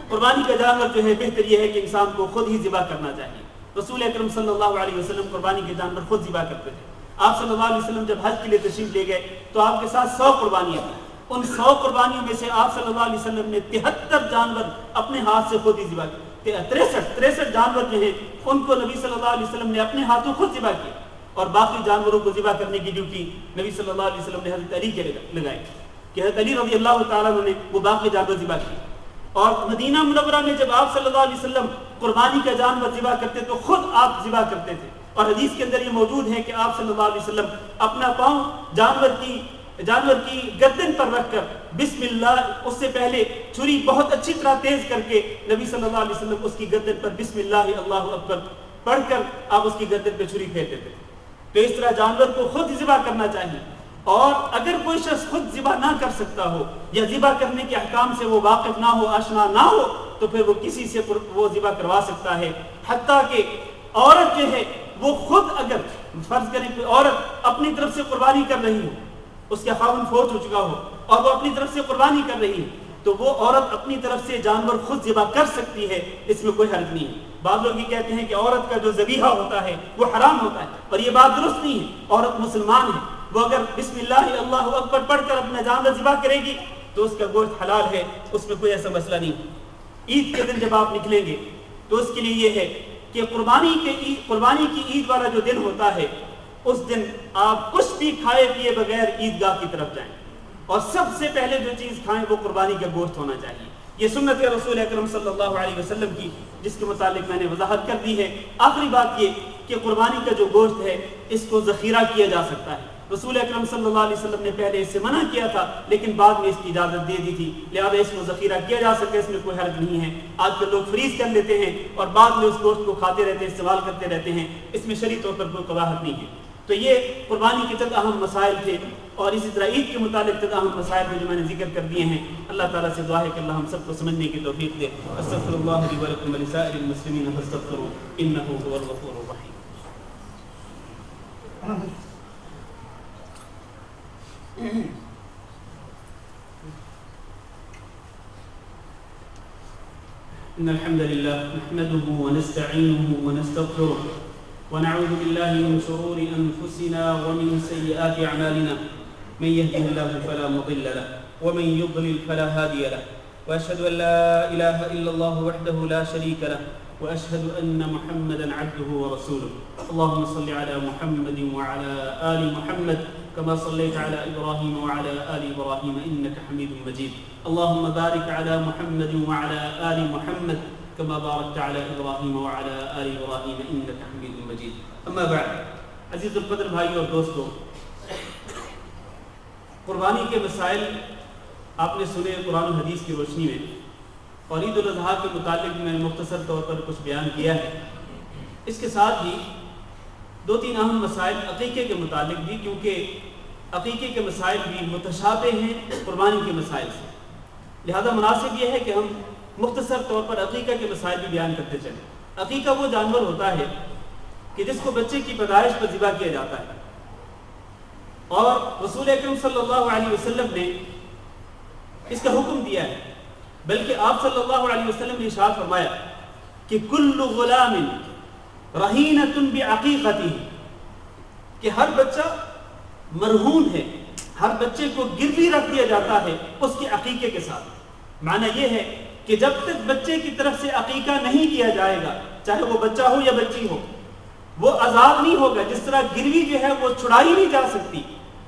قربانی کا جانور جو ہے بہتر یہ ہے کہ انسان کو خود ہی ذبح کرنا چاہیے. رسول اکرم صلی اللہ علیہ وسلم قربانی کے جانور خود ذبح کرتے تھے. آپ صلی اللہ علیہ وسلم جب حج کے لیے تشریف لے گئے تو آپ کے ساتھ 100 قربانیاں تھیں. ان 100 قربانیوں میں سے آپ صلی اللہ علیہ وسلم نے 73 جانور اپنے ہاتھ سے خود ہی ذبح کیے. 63 جانور جو ہیں ان کو نبی صلی اللہ علیہ وسلم نے اپنے ہاتھوں خود ذبح کیے، اور باقی جانوروں کو ذبح کرنے کی ڈیوٹی نبی صلی اللہ علیہ وسلم نے حضرت علی کے لگائی کہ حضرت علی رضی اللہ تعالیٰ عنہ نے وہ باقی جانور ذبح کیے. اور مدینہ منورہ میں جب آپ صلی اللہ علیہ وسلم قربانی کا جانور ذبح کرتے تو خود آپ ذبح کرتے تھے. اور حدیث کے اندر یہ موجود ہے کہ آپ صلی اللہ علیہ وسلم اپنا پاؤں جانور کی گردن پر رکھ کر بسم اللہ، اس سے پہلے چھری بہت اچھی طرح تیز کر کے نبی صلی اللہ علیہ وسلم اس کی گردن پر بسم اللہ اللہ اکبر پڑھ کر آپ اس کی گردن پہ چھری پھیر دیتے تھے۔ تو اس طرح جانور کو خود ذبح کرنا چاہیے، اور اگر کوئی شخص خود ذبح نہ کر سکتا ہو یا ذبح کرنے کے احکام سے وہ واقف نہ ہو، آشنا نہ ہو، تو پھر وہ کسی سے وہ ذبح کروا سکتا ہے۔ حتیٰ کہ عورت جو ہے وہ خود، اگر فرض کریں کہ عورت اپنی طرف سے قربانی کر رہی ہو، اس کا خاوند فوت ہو چکا ہو اور وہ اپنی طرف سے قربانی کر رہی ہے، تو وہ عورت اپنی طرف سے جانور خود ذبح کر سکتی ہے، اس میں کوئی حرج نہیں ہے۔ بعض لوگ یہ کہتے ہیں کہ عورت کا جو ذبیحہ ہوتا ہے وہ حرام ہوتا ہے، اور یہ بات درست نہیں ہے۔ عورت مسلمان ہے، وہ اگر بسم اللہ اللہ اکبر پڑھ کر اپنا جانور ذبح کرے گی تو اس کا گوشت حلال ہے، اس میں کوئی ایسا مسئلہ نہیں۔ عید کے دن جب آپ نکلیں گے تو اس کے لیے یہ ہے کہ قربانی کی عید والا جو دن ہوتا ہے، اس دن آپ کچھ بھی کھائے پیے بغیر عیدگاہ کی طرف جائیں، اور سب سے پہلے جو چیز کھائیں وہ قربانی کا گوشت ہونا چاہیے۔ یہ سنت ہے رسول اکرم صلی اللہ علیہ وسلم کی، جس کے متعلق میں نے وضاحت کر دی ہے۔ آخری بات یہ کہ قربانی کا جو گوشت ہے اس کو ذخیرہ کیا جا سکتا ہے۔ رسول اکرم صلی اللہ علیہ وسلم نے پہلے اس سے منع کیا تھا، لیکن بعد میں اس کی اجازت دے دی تھی، لہذا اس کو ذخیرہ کیا جا سکے، اس میں کوئی حرج نہیں ہے۔ آج کل لوگ فریز کر لیتے ہیں اور بعد میں اس گوشت کو کھاتے رہتے ہیں، استعمال کرتے رہتے ہیں، اس میں شرعی طور پر کوئی قباحت نہیں ہے۔ تو یہ قربانی کے چند اہم مسائل تھے، اور اسی طرح عید کے متعلق چند اہم مسائل تھے جو میں نے ذکر کر دیے ہیں۔ اللہ تعالیٰ سے دعا ہے کہ اللہ ہم سب کو سمجھنے کی توفیق دے۔ استغفر اللہ لی ولکم ولسائر المسلمین فاستغفروہ انہ هو الغفور الرحیم۔ إن الحمد لله نحمده ونستعينه ونستغفره ونعوذ بالله من شرور أنفسنا ومن سيئات أعمالنا، من يهده الله فلا مضل له ومن يضلل فلا هادي له، وأشهد أن لا إله إلا الله وحده لا شريك له، وأشهد أن محمدا عبده ورسوله۔ اللهم صل على محمد وعلى آل محمد كما صليت على إبراهيم وعلى آل إبراهيم إنك حميد مجيد۔ اللهم بارك على محمد وعلى آل محمد كما باركت على إبراهيم وعلى آل إبراهيم إنك حميد مجيد۔ أما بعد، عزیز القدر بھائی اور دوستو، قربانی کے مسائل آپ نے سنے قرآن و حدیث کی روشنی میں، اور عید الاضحیٰ کے متعلق میں نے مختصر طور پر کچھ بیان کیا ہے۔ اس کے ساتھ ہی دو تین اہم مسائل عقیقے کے متعلق بھی، کیونکہ عقیقے کے مسائل بھی متشابہ ہیں قربانی کے مسائل سے، لہذا مناسب یہ ہے کہ ہم مختصر طور پر عقیقہ کے مسائل بھی بیان کرتے چلیں۔ عقیقہ وہ جانور ہوتا ہے کہ جس کو بچے کی پیدائش پر ذبح کیا جاتا ہے، اور رسول اکرم صلی اللہ علیہ وسلم نے اس کا حکم دیا ہے، بلکہ آپ صلی اللہ علیہ وسلم نے ارشاد فرمایا کہ کل غلام رہینۃ بعقیقتہ، کہ ہر بچہ مرہون ہے، ہر بچے کو گروی رکھ دیا جاتا ہے اس کے عقیقے کے ساتھ۔ معنی یہ ہے کہ جب تک بچے کی طرف سے عقیقہ نہیں کیا جائے گا، چاہے وہ بچہ ہو یا بچی ہو، وہ آزاد نہیں ہوگا۔ جس طرح گروی جو ہے وہ چھڑائی نہیں جا سکتی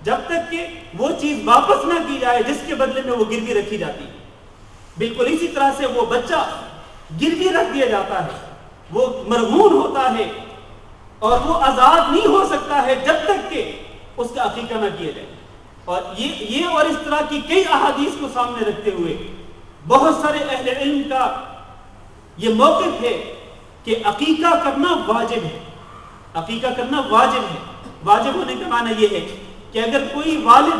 جب تک کہ وہ چیز واپس نہ کی جائے جس کے بدلے میں وہ گروی رکھی جاتی، بالکل اسی طرح سے وہ بچہ گروی رکھ دیا جاتا ہے، وہ مرہون ہوتا ہے، اور وہ آزاد نہیں ہو سکتا ہے جب تک کہ اس کا عقیقہ نہ کیا جائے۔ اور یہ اور اس طرح کی کئی احادیث کو سامنے رکھتے ہوئے بہت سارے اہل علم کا یہ موقف ہے کہ عقیقہ کرنا واجب ہے۔ عقیقہ کرنا واجب ہے۔ واجب ہونے کا معنی یہ ہے کہ اگر کوئی والد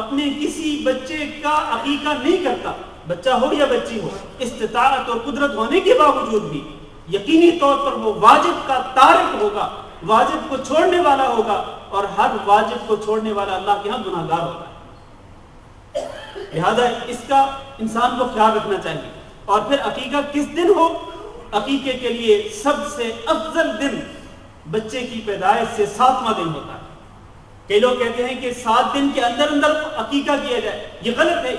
اپنے کسی بچے کا عقیقہ نہیں کرتا، بچہ ہو یا بچی ہو، استطاعت اور قدرت ہونے کے باوجود بھی یقینی طور پر وہ واجب کا تارک ہوگا، واجب کو چھوڑنے والا ہوگا، اور ہر واجب کو چھوڑنے والا اللہ کے ہاں گناہ گار ہوتا ہے۔ لہذا اس کا انسان کو خیال رکھنا چاہیے۔ اور پھر عقیقہ کس دن ہو؟ عقیقے کے لیے سب سے افضل دن بچے کی پیدائش سے 7واں دن ہوتا ہے۔ کئی لوگ کہتے ہیں کہ 7 دن کے اندر اندر عقیقہ کیا جائے، یہ غلط ہے۔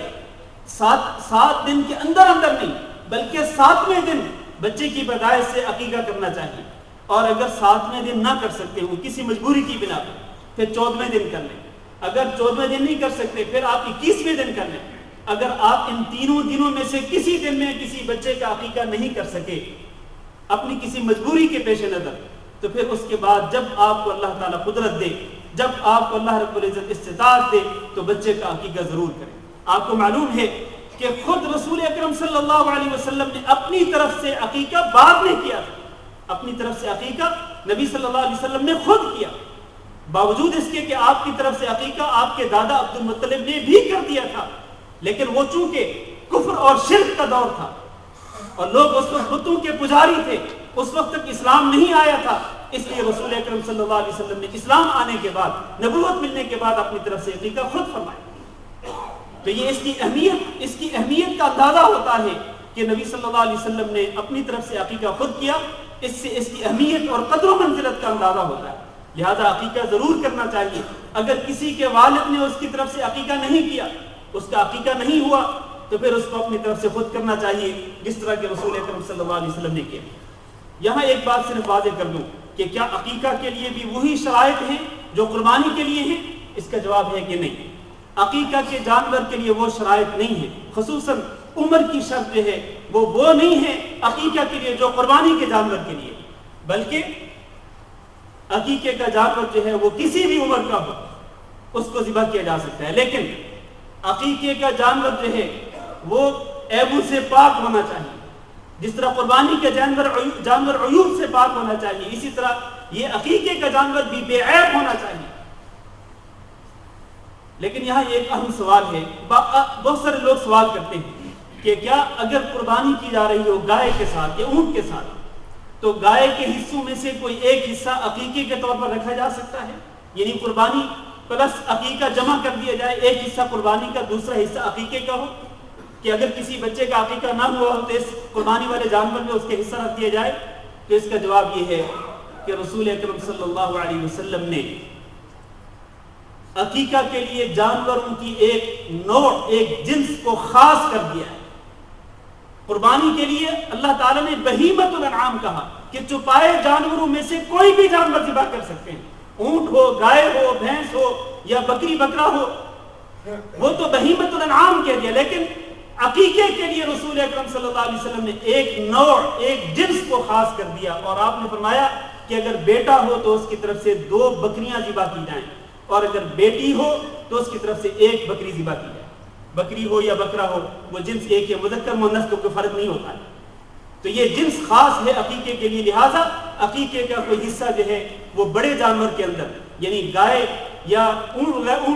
7 دن کے اندر اندر نہیں، بلکہ 7ویں دن بچے کی پیدائش سے عقیقہ کرنا چاہیے۔ اور اگر 7ویں دن نہ کر سکتے ہوں کسی مجبوری کی بنا پر، پھر 14ویں دن کر لیں۔ اگر 14ویں دن نہیں کر سکتے پھر آپ 21ویں دن کر لیں۔ اگر آپ ان تینوں دنوں میں سے کسی دن میں کسی بچے کا عقیقہ نہیں کر سکے اپنی کسی مجبوری کے پیش نظر، تو پھر اس کے بعد جب آپ کو اللہ تعالیٰ قدرت دے، جب آپ کو اللہ رب العزت استطاعت دے، تو بچے کا عقیقہ ضرور کریں۔ آپ کو معلوم ہے کہ خود رسول اکرم صلی اللہ علیہ وسلم نے اپنی طرف سے عقیقہ بعد میں کیا تھا۔ اپنی طرف سے عقیقہ نبی صلی اللہ علیہ وسلم نے خود کیا، باوجود اس کے کہ آپ کی طرف سے عقیقہ آپ کے دادا عبد المطلب نے بھی کر دیا تھا، لیکن وہ چونکہ کفر اور شرک کا دور تھا اور لوگ اس وقت بتوں کے پجاری تھے، اس وقت تک اسلام نہیں آیا تھا، اس لیے رسول اکرم صلی اللہ علیہ وسلم نے اسلام آنے کے بعد، نبوت ملنے کے بعد اپنی طرف سے عقیقہ خود فرمایا۔ تو یہ اس کی اہمیت کا اندازہ ہوتا ہے کہ نبی صلی اللہ علیہ وسلم نے اپنی طرف سے عقیقہ خود کیا، اس سے اس کی اہمیت اور قدر و منزلت کا اندازہ ہوتا ہے۔ لہذا عقیقہ ضرور کرنا چاہیے۔ اگر کسی کے والد نے اس کی طرف سے عقیقہ نہیں کیا، اس کا عقیقہ نہیں ہوا، تو پھر اس کو اپنی طرف سے خود کرنا چاہیے، جس طرح کہ رسول اکرم صلی اللہ علیہ وسلم نے کیا۔ یہاں ایک بات صرف واضح کر دوں کہ کیا عقیقہ کے لیے بھی وہی شرائط ہیں جو قربانی کے لیے ہیں؟ اس کا جواب ہے کہ نہیں، عقیقہ کے جانور کے لیے وہ شرائط نہیں ہے، خصوصاً عمر کی شرط جو ہے وہ نہیں ہے عقیقہ کے لیے جو قربانی کے جانور کے لیے، بلکہ عقیقے کا جانور جو ہے وہ کسی بھی عمر کا ہو، اس کو ذبح کیا جا سکتا ہے، لیکن عقیقے کا جانور جو ہے وہ عیبوں سے پاک ہونا چاہیے۔ جس طرح قربانی کے جانور عیوب سے پاک ہونا چاہیے، اسی طرح یہ عقیقے کا جانور بھی بے عیب ہونا چاہیے۔ لیکن یہاں ایک اہم سوال ہے، بہت سارے لوگ سوال کرتے ہیں کہ کیا اگر قربانی کی جا رہی ہو گائے کے ساتھ یا اونٹ کے ساتھ، تو گائے کے حصوں میں سے کوئی ایک حصہ عقیقے کے طور پر رکھا جا سکتا ہے؟ یعنی قربانی پلس عقیقہ جمع کر دیا جائے، ایک حصہ قربانی کا دوسرا حصہ عقیقے کا ہو، کہ اگر کسی بچے کا عقیقہ نہ ہوا ہو تو اس قربانی والے جانور میں اس کے حصہ رکھ دیا جائے؟ تو اس کا جواب یہ ہے کہ رسول اکرم صلی اللہ علیہ وسلم نے عقیقہ کے لیے جانوروں کی ایک نوع، ایک جنس کو خاص کر دیا ہے۔ قربانی کے لیے اللہ تعالیٰ نے بہیمۃ الانعام کہا کہ چپائے جانوروں میں سے کوئی بھی جانور ذبح کر سکتے ہیں، اونٹ ہو، گائے ہو، بھینس ہو یا بکری بکرا ہو، وہ تو بہیمۃ الانعام کہہ دیا، لیکن عقیقے کے لیے رسول اکرم صلی اللہ علیہ وسلم نے ایک نوع، ایک جنس کو خاص کر دیا، اور آپ نے فرمایا کہ اگر بیٹا ہو تو اس کی طرف سے 2 بکریاں ذبح کی جائیں، اور اگر بیٹی ہو تو اس کی طرف سے 1 بکری ذبح کی جائے۔ بکری ہو یا بکرا ہو، وہ جنس ایک ہے، مذکر مؤنث کو کوئی فرق نہیں ہوتا ہے۔ تو یہ جنس خاص ہے عقیقے کے لیے، لہٰذا عقیقے کا کوئی حصہ جو ہے وہ بڑے جانور کے اندر، یعنی گائے یا اونٹ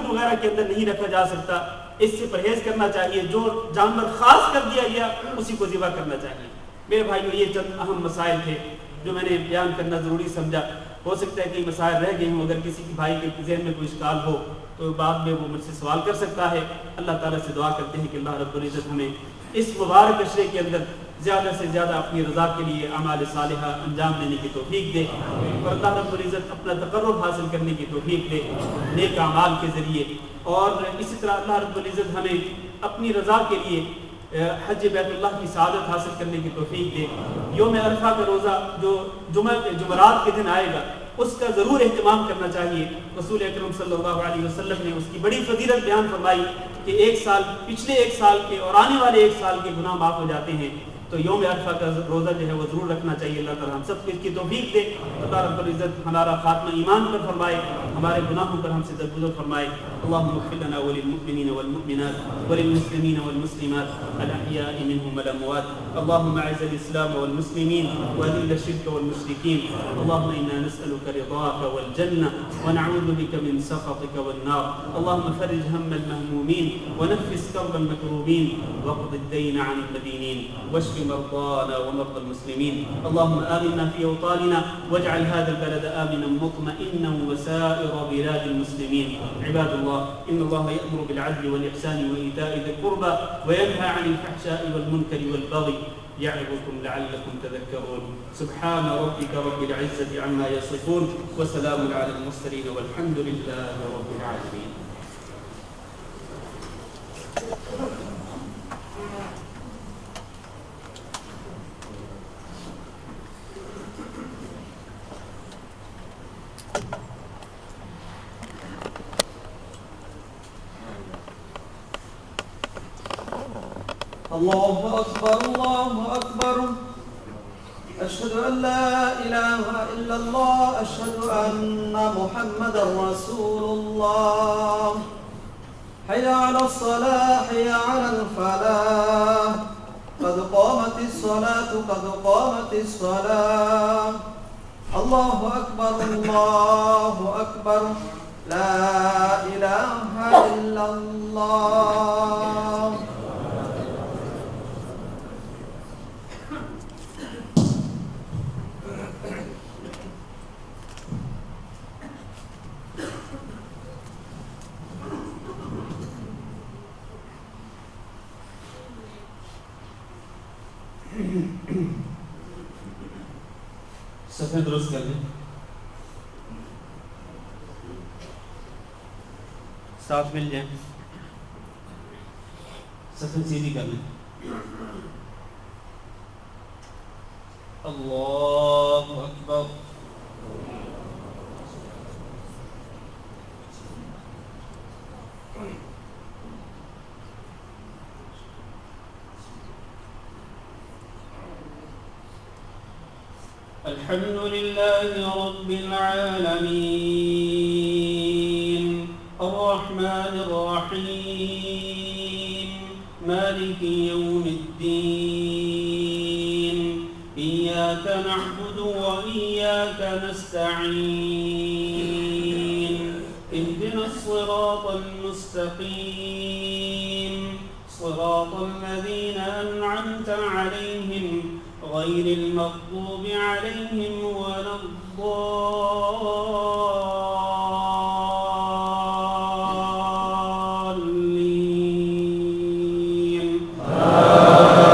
وغیرہ کے اندر نہیں رکھا جا سکتا۔ اس سے پرہیز کرنا چاہیے، جو جانور خاص کر دیا گیا اسی کو ذبح کرنا چاہیے۔ میرے بھائیو، یہ چند اہم مسائل تھے جو میں نے بیان کرنا ضروری سمجھا۔ ہو سکتا ہے کہ مسائل رہ گئے ہوں، اگر کسی کی بھائی کے ذہن میں کوئی اشکال ہو تو بعد میں وہ مجھ سے سوال کر سکتا ہے۔ اللہ تعالیٰ سے دعا کرتے ہیں کہ اللہ رب العزت ہمیں اس مبارک عشرے کے اندر زیادہ سے زیادہ اپنی رضا کے لیے اعمال صالحہ انجام دینے کی توفیق دے، اور اللہ رب العزت اپنا تقرب حاصل کرنے کی توفیق دے نیک اعمال کے ذریعے، اور اسی طرح اللہ رب العزت ہمیں اپنی رضا کے لیے حج بیت اللہ کی سعادت حاصل کرنے کی توفیق دے۔ یوم عرفہ کا روزہ جو جمعرات کے دن آئے گا، اس کا ضرور اہتمام کرنا چاہیے۔ رسول اکرم صلی اللہ علیہ وسلم نے اس کی بڑی فضیلت بیان فرمائی کہ پچھلے ایک سال کے اور آنے والے ایک سال کے گناہ معاف ہو جاتے ہیں، تو یوم عرفہ کا روزہ جو ہے وہ ضرور رکھنا چاہیے۔ اللہ تعالیٰ ہم سب کو اس کی توفیق دے۔ اللہ رب العزت ہمارا خاتمہ ایمان پر فرمائے، ہمارے گناہوں پر ہم سے درگزر فرمائے۔ اللهم اغفر لنا وللمؤمنين والمؤمنات وللمسلمين والمسلمات الأحياء منهم والأموات. اللهم أعز الإسلام والمسلمين وأذل الشرك والمشركين. اللهم إنا نسألك رضاك والجنة ونعوذ بك من سخطك والنار. اللهم فرج هم المهمومين ونفس كرب المكروبين واقض الدين عن المدينين واشف مرضانا ومرضى المسلمين. اللهم آمنا في أوطاننا واجعل هذا البلد آمنا مطمئنا وسائر بلاد المسلمين. عباد الله، إن الله يأمر بالعدل والإحسان وإيتاء ذي القربى وينهى عن الفحشاء والمنكر والبغي يعظكم لعلكم تذكرون. سبحان ربك رب العزة عما يصفون وسلام على المرسلين والحمد لله رب العالمين. الله أكبر الله أكبر أشهد أن لا إله إلا الله أشهد أن محمدا رسول الله حي على الصلاة حي على الفلاح قد قامت الصلاة قد قامت الصلاة الله أكبر الله أكبر لا إله إلا الله. صفحے درست کر لیں، ساتھ مل جائیں، صفحے سیدھی کر لیں. اللہ اکبر. الحمد لله رب العالمين الرحمن الرحيم مالك يوم الدين إياك نعبد وإياك نستعين اهدنا الصراط المستقيم صراط الذين أنعمت عليهم غير المغضوب عليهم ولا الضالين. آمين.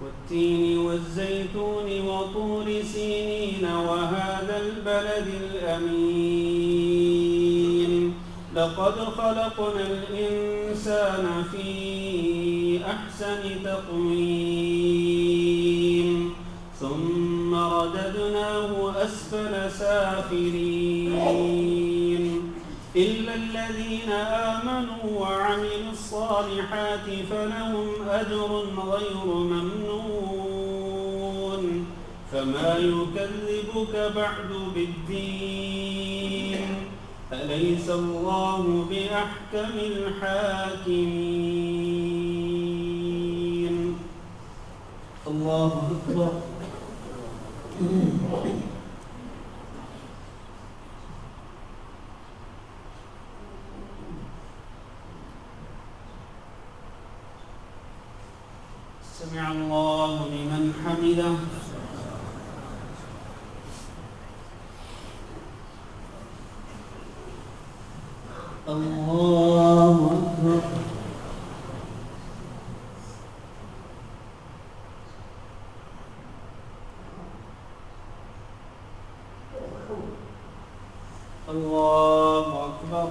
والتين والزيتون وطور سينين وهذا البلد الأمين لقد خلقنا الإنسان في أحسن تقويم ثم رددناه أسفل سافلين إلا الذين آمنوا وعملوا الصالحات فلهم أجر غير ممنون فما يكذبك بعد بالدين أليس الله بأحكم الحاكمين. الله أكبر. سمع الله لمن حمده. الله أكبر. الله أكبر.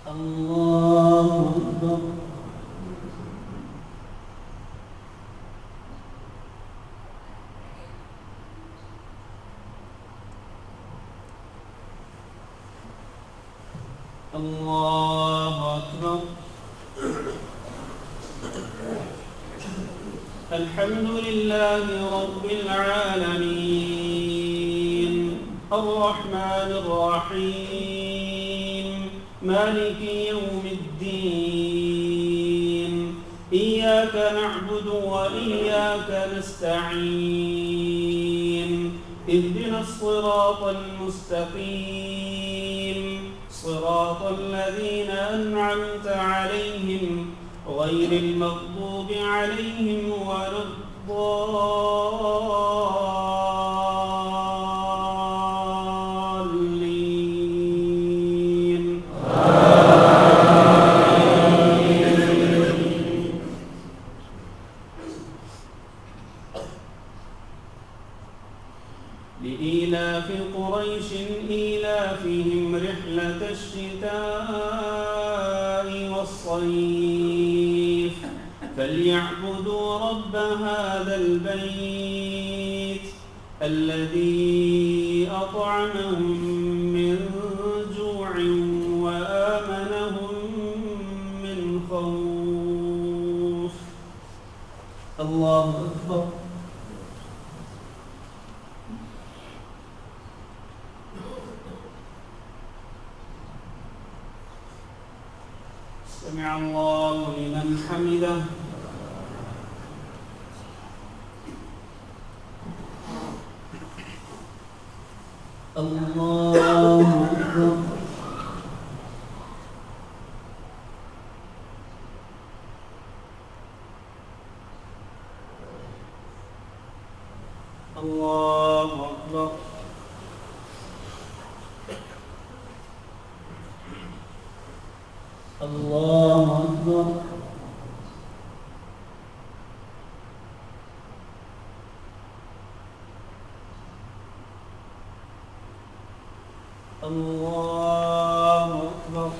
الله أكبر. الله أكبر. الحمد لله رب العالمين الرحمن الرحيم مالك يوم الدين إياك نعبد وإياك نستعين اهدنا الصراط المستقيم صراط الذين أنعمت عليهم غير المغضوب عليهم ولا الضالين. لإيلاف قريش إيلافهم رحلة الشتاء والصيف فليعبدوا رب هذا البيت الذي أطعمهم من جوع وآمنهم من خوف. الله أكبر. حمده. الله أكبر. الله أكبر. الله أكبر. الله أكبر.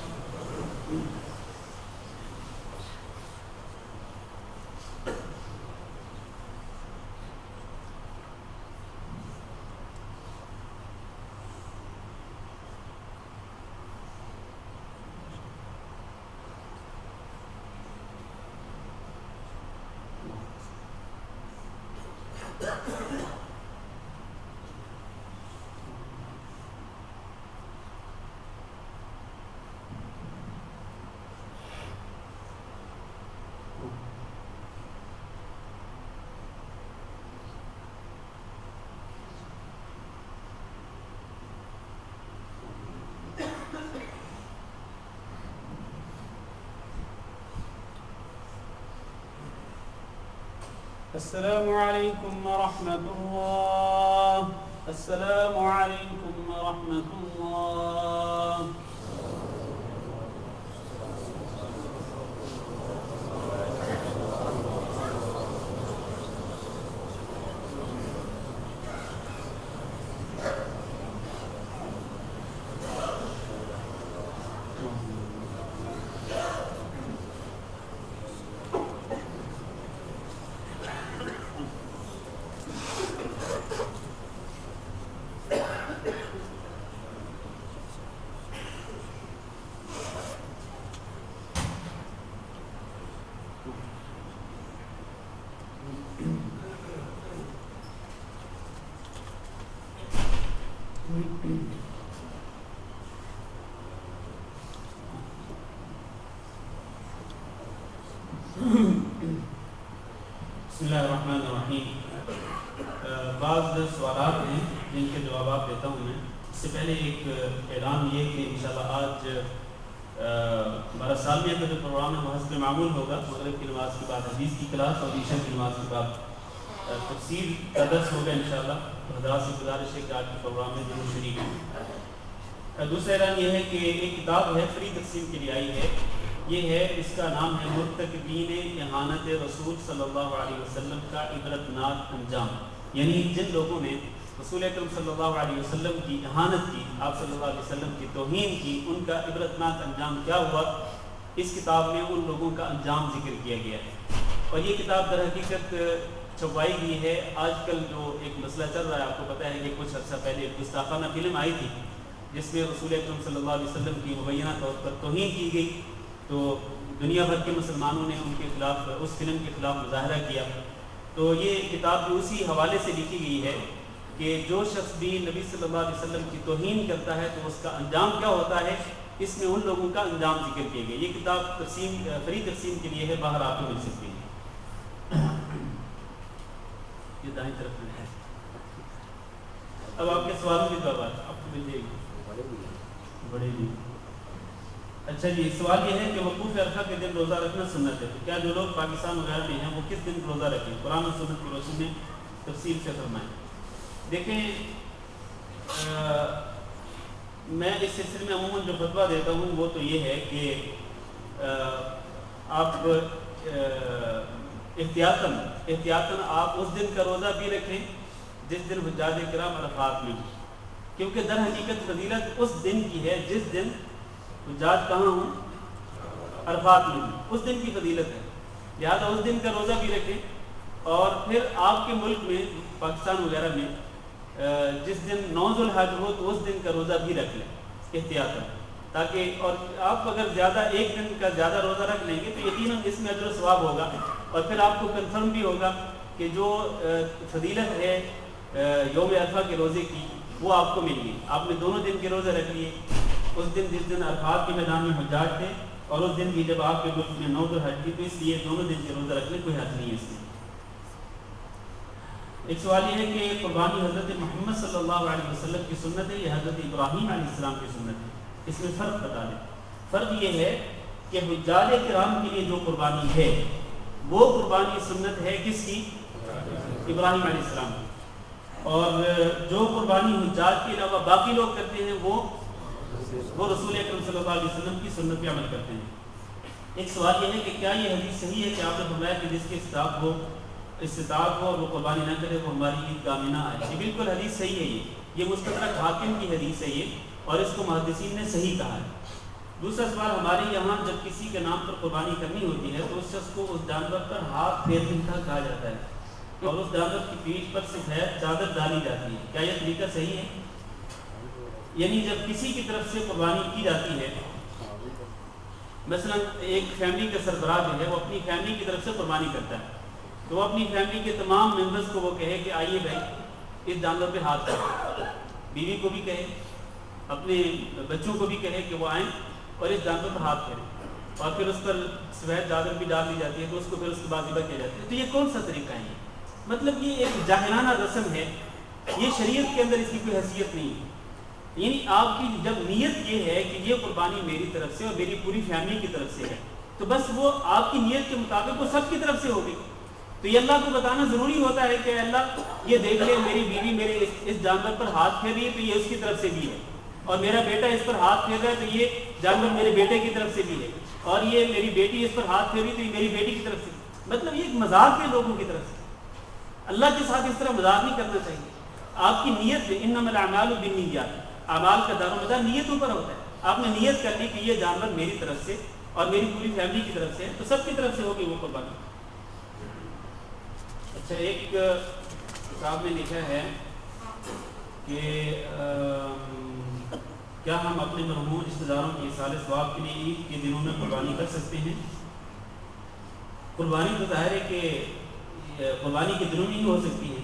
السلام عليكم ورحمة الله. السلام عليكم ورحمة الله. بسم اللہ الرحمن الرحیم. بعض سوالات ہیں جن کے جوابات دیتا ہوں میں. اس سے پہلے ایک اعلان یہ کہ انشاءاللہ آج ہمارا سالمیہ کا جو پروگرام ہے وہ حسب معمول ہوگا. مغرب کی نماز کے بعد حدیث کی کلاس اور عشاء کی نماز کے بعد تفسیر کا درس ہوگا انشاءاللہ. حضرات سے گزارش ہے کہ آج کے پروگرام میں ضرور شریک ہوں. دوسرا اعلان یہ ہے کہ ایک کتاب ہے فری تقسیم کے لیے آئی ہے. یہ ہے, اس کا نام ہے مرتکبین اہانت رسول صلی اللہ علیہ وسلم کا عبرتناک انجام. یعنی جن لوگوں نے رسول اکرم صلی اللہ علیہ وسلم کی اہانت کی, آپ صلی اللہ علیہ وسلم کی توہین کی, ان کا عبرتناک انجام کیا ہوا, اس کتاب میں ان لوگوں کا انجام ذکر کیا گیا ہے. اور یہ کتاب در حقیقت چھپائی گئی ہے. آج کل جو ایک مسئلہ چل رہا ہے, آپ کو پتہ ہے کہ کچھ عرصہ پہلے ایک گستاخانہ فلم آئی تھی جس میں رسول اکرم صلی اللہ علیہ وسلم کی مبینہ طور پر توہین کی گئی. تو دنیا بھر کے مسلمانوں نے ان کے خلاف, اس فلم کے خلاف مظاہرہ کیا. تو یہ کتاب بھی اسی حوالے سے لکھی گئی ہے کہ جو شخص بھی نبی صلی اللہ علیہ وسلم کی توہین کرتا ہے تو اس کا انجام کیا ہوتا ہے. اس میں ان لوگوں کا انجام ذکر کیا گیا. یہ کتاب فری تقسیم کے لیے ہے, باہر آپ کو مل سکتی ہے. یہ دائیں طرف میں ہے. اب آپ کے سوالوں کی جوابات آپ کو مل جائے گی. بڑے جی. اچھا جی, سوال یہ ہے کہ وقوف عرفہ کے دن روزہ رکھنا سنت ہے, تو کیا جو لوگ پاکستان وغیرہ میں ہیں وہ کس دن روزہ رکھیں؟ قرآن و سنت کی روشنی میں تفصیل سے فرمائیں. دیکھیں, میں اس سلسلے میں عموماً جو فتویٰ دیتا ہوں وہ تو یہ ہے کہ آپ احتیاطاً آپ اس دن کا روزہ بھی رکھیں جس دن حجاج کرام عرفات میں ہوں, کیونکہ در حقیقت فضیلت اس دن کی ہے جس دن حجاج کہاں ہوں, عرفات میں ہوں, اس دن کی فضیلت ہے. لہٰذا اس دن کا روزہ بھی رکھیں. اور پھر آپ کے ملک میں پاکستان وغیرہ میں جس دن 9 ذوالحج ہو تو اس دن کا روزہ بھی رکھ لیں احتیاطاً, تاکہ, اور آپ اگر زیادہ ایک دن کا زیادہ روزہ رکھ لیں گے تو یقیناً اس میں اجر و ثواب ہوگا, اور پھر آپ کو کنفرم بھی ہوگا کہ جو فضیلت ہے یوم عرفہ کے روزے کی وہ آپ کو مل گئی. آپ نے دونوں دن کے روزے رکھ لیے, اس دن جس دن عرفات کے میدان میں حجاج تھے اور اس دن بھی جب آپ کے ملک میں 9 حج تھی تو اس لیے دونوں دن کے روزہ رکھنے کوئی حج نہیں ہے اس میں۔ ایک سوال یہ ہے کہ قربانی حضرت محمد صلی اللہ علیہ وسلم کی سنت ہے یا حضرت ابراہیم علیہ السلام کی سنت ہے، اس میں فرق بتا دیں۔ فرق یہ ہے کہ حجاج کرام کے لیے جو قربانی ہے وہ قربانی سنت ہے کس کی؟ ابراہیم علیہ السلام کی، اور جو قربانی حجاج کے علاوہ باقی لوگ کرتے ہیں وہ رسول اکرم صلی اللہ علیہ وسلم کی سنت پہ عمل کرتے ہیں۔ ایک سوال یہ ہے کہ کیا یہ حدیث صحیح ہے کہ آپ نے فرمایا کہ جس کے استطاعت ہو اور وہ قربانی نہ کرے وہ ہماری عیدگاہ میں نہ آئے؟ جی بالکل حدیث صحیح ہے، یہ مستدرک حاکم کی حدیث ہے یہ، اور اس کو محدثین نے صحیح کہا ہے۔ دوسرا سوال، ہمارے یہاں جب کسی کے نام پر قربانی کرنی ہوتی ہے تو اس شخص کو اس جانور پر ہاتھ پھیرنے کا کہا جاتا ہے اور اس جانور کی پیٹھ پر سفید چادر ڈالی جاتی ہے، کیا یہ طریقہ صحیح ہے؟ یعنی جب کسی کی طرف سے قربانی کی جاتی ہے، مثلا ایک فیملی کا سربراہ جو ہے وہ اپنی فیملی کی طرف سے قربانی کرتا ہے تو وہ اپنی فیملی کے تمام ممبرز کو وہ کہے کہ آئیے بھائی اس جانور پہ ہاتھ کرو، بیوی کو بھی کہے، اپنے بچوں کو بھی کہے کہ وہ آئیں اور اس جانور پر ہاتھ کریں، اور پھر اس پر سفید چادر بھی ڈال دی جاتی ہے تو اس کو پھر اس کے بعد ذبح کیا جاتا ہے۔ تو یہ کون سا طریقہ ہے؟ مطلب یہ ایک جاہلانہ رسم ہے، یہ شریعت کے اندر اس کی کوئی حیثیت نہیں ہے۔ یعنی آپ کی جب نیت یہ ہے کہ یہ قربانی میری طرف سے اور میری پوری فیملی کی طرف سے ہے تو بس وہ آپ کی نیت کے مطابق وہ سب کی طرف سے ہوگی۔ تو یہ اللہ کو بتانا ضروری ہوتا ہے کہ اللہ یہ دیکھ لے میری بیوی میرے اس جانور پر ہاتھ پھیر رہی ہے تو یہ اس کی طرف سے بھی ہے، اور میرا بیٹا اس پر ہاتھ پھیر رہا ہے تو یہ جانور میرے بیٹے کی طرف سے بھی ہے، اور یہ میری بیٹی اس پر ہاتھ پھیر رہی ہے تو یہ میری بیٹی کی طرف سے۔ مطلب یہ ایک مذاق ہے لوگوں کی طرف سے، اللہ کے ساتھ اس طرح مذاق نہیں کرنا چاہیے۔ آپ کی نیت ہے، انما الاعمال بالنیات، اعمال کا دار و مدار نیتوں پر ہوتا ہے۔ آپ نے نیت کر لی کہ یہ جانور میری طرف سے اور میری پوری فیملی کی طرف سے ہے تو سب کی طرف سے ہوگی وہ قربانی۔ اچھا، ایک صاحب نے لکھا ہے کہ کیا ہم اپنے مرحوم رشتہ داروں کی ایصال ثواب کے لیے عید کے دنوں میں قربانی کر سکتے ہیں؟ قربانی تو ظاہر ہے کہ قربانی کے دنوں میں ہی ہو سکتی ہے۔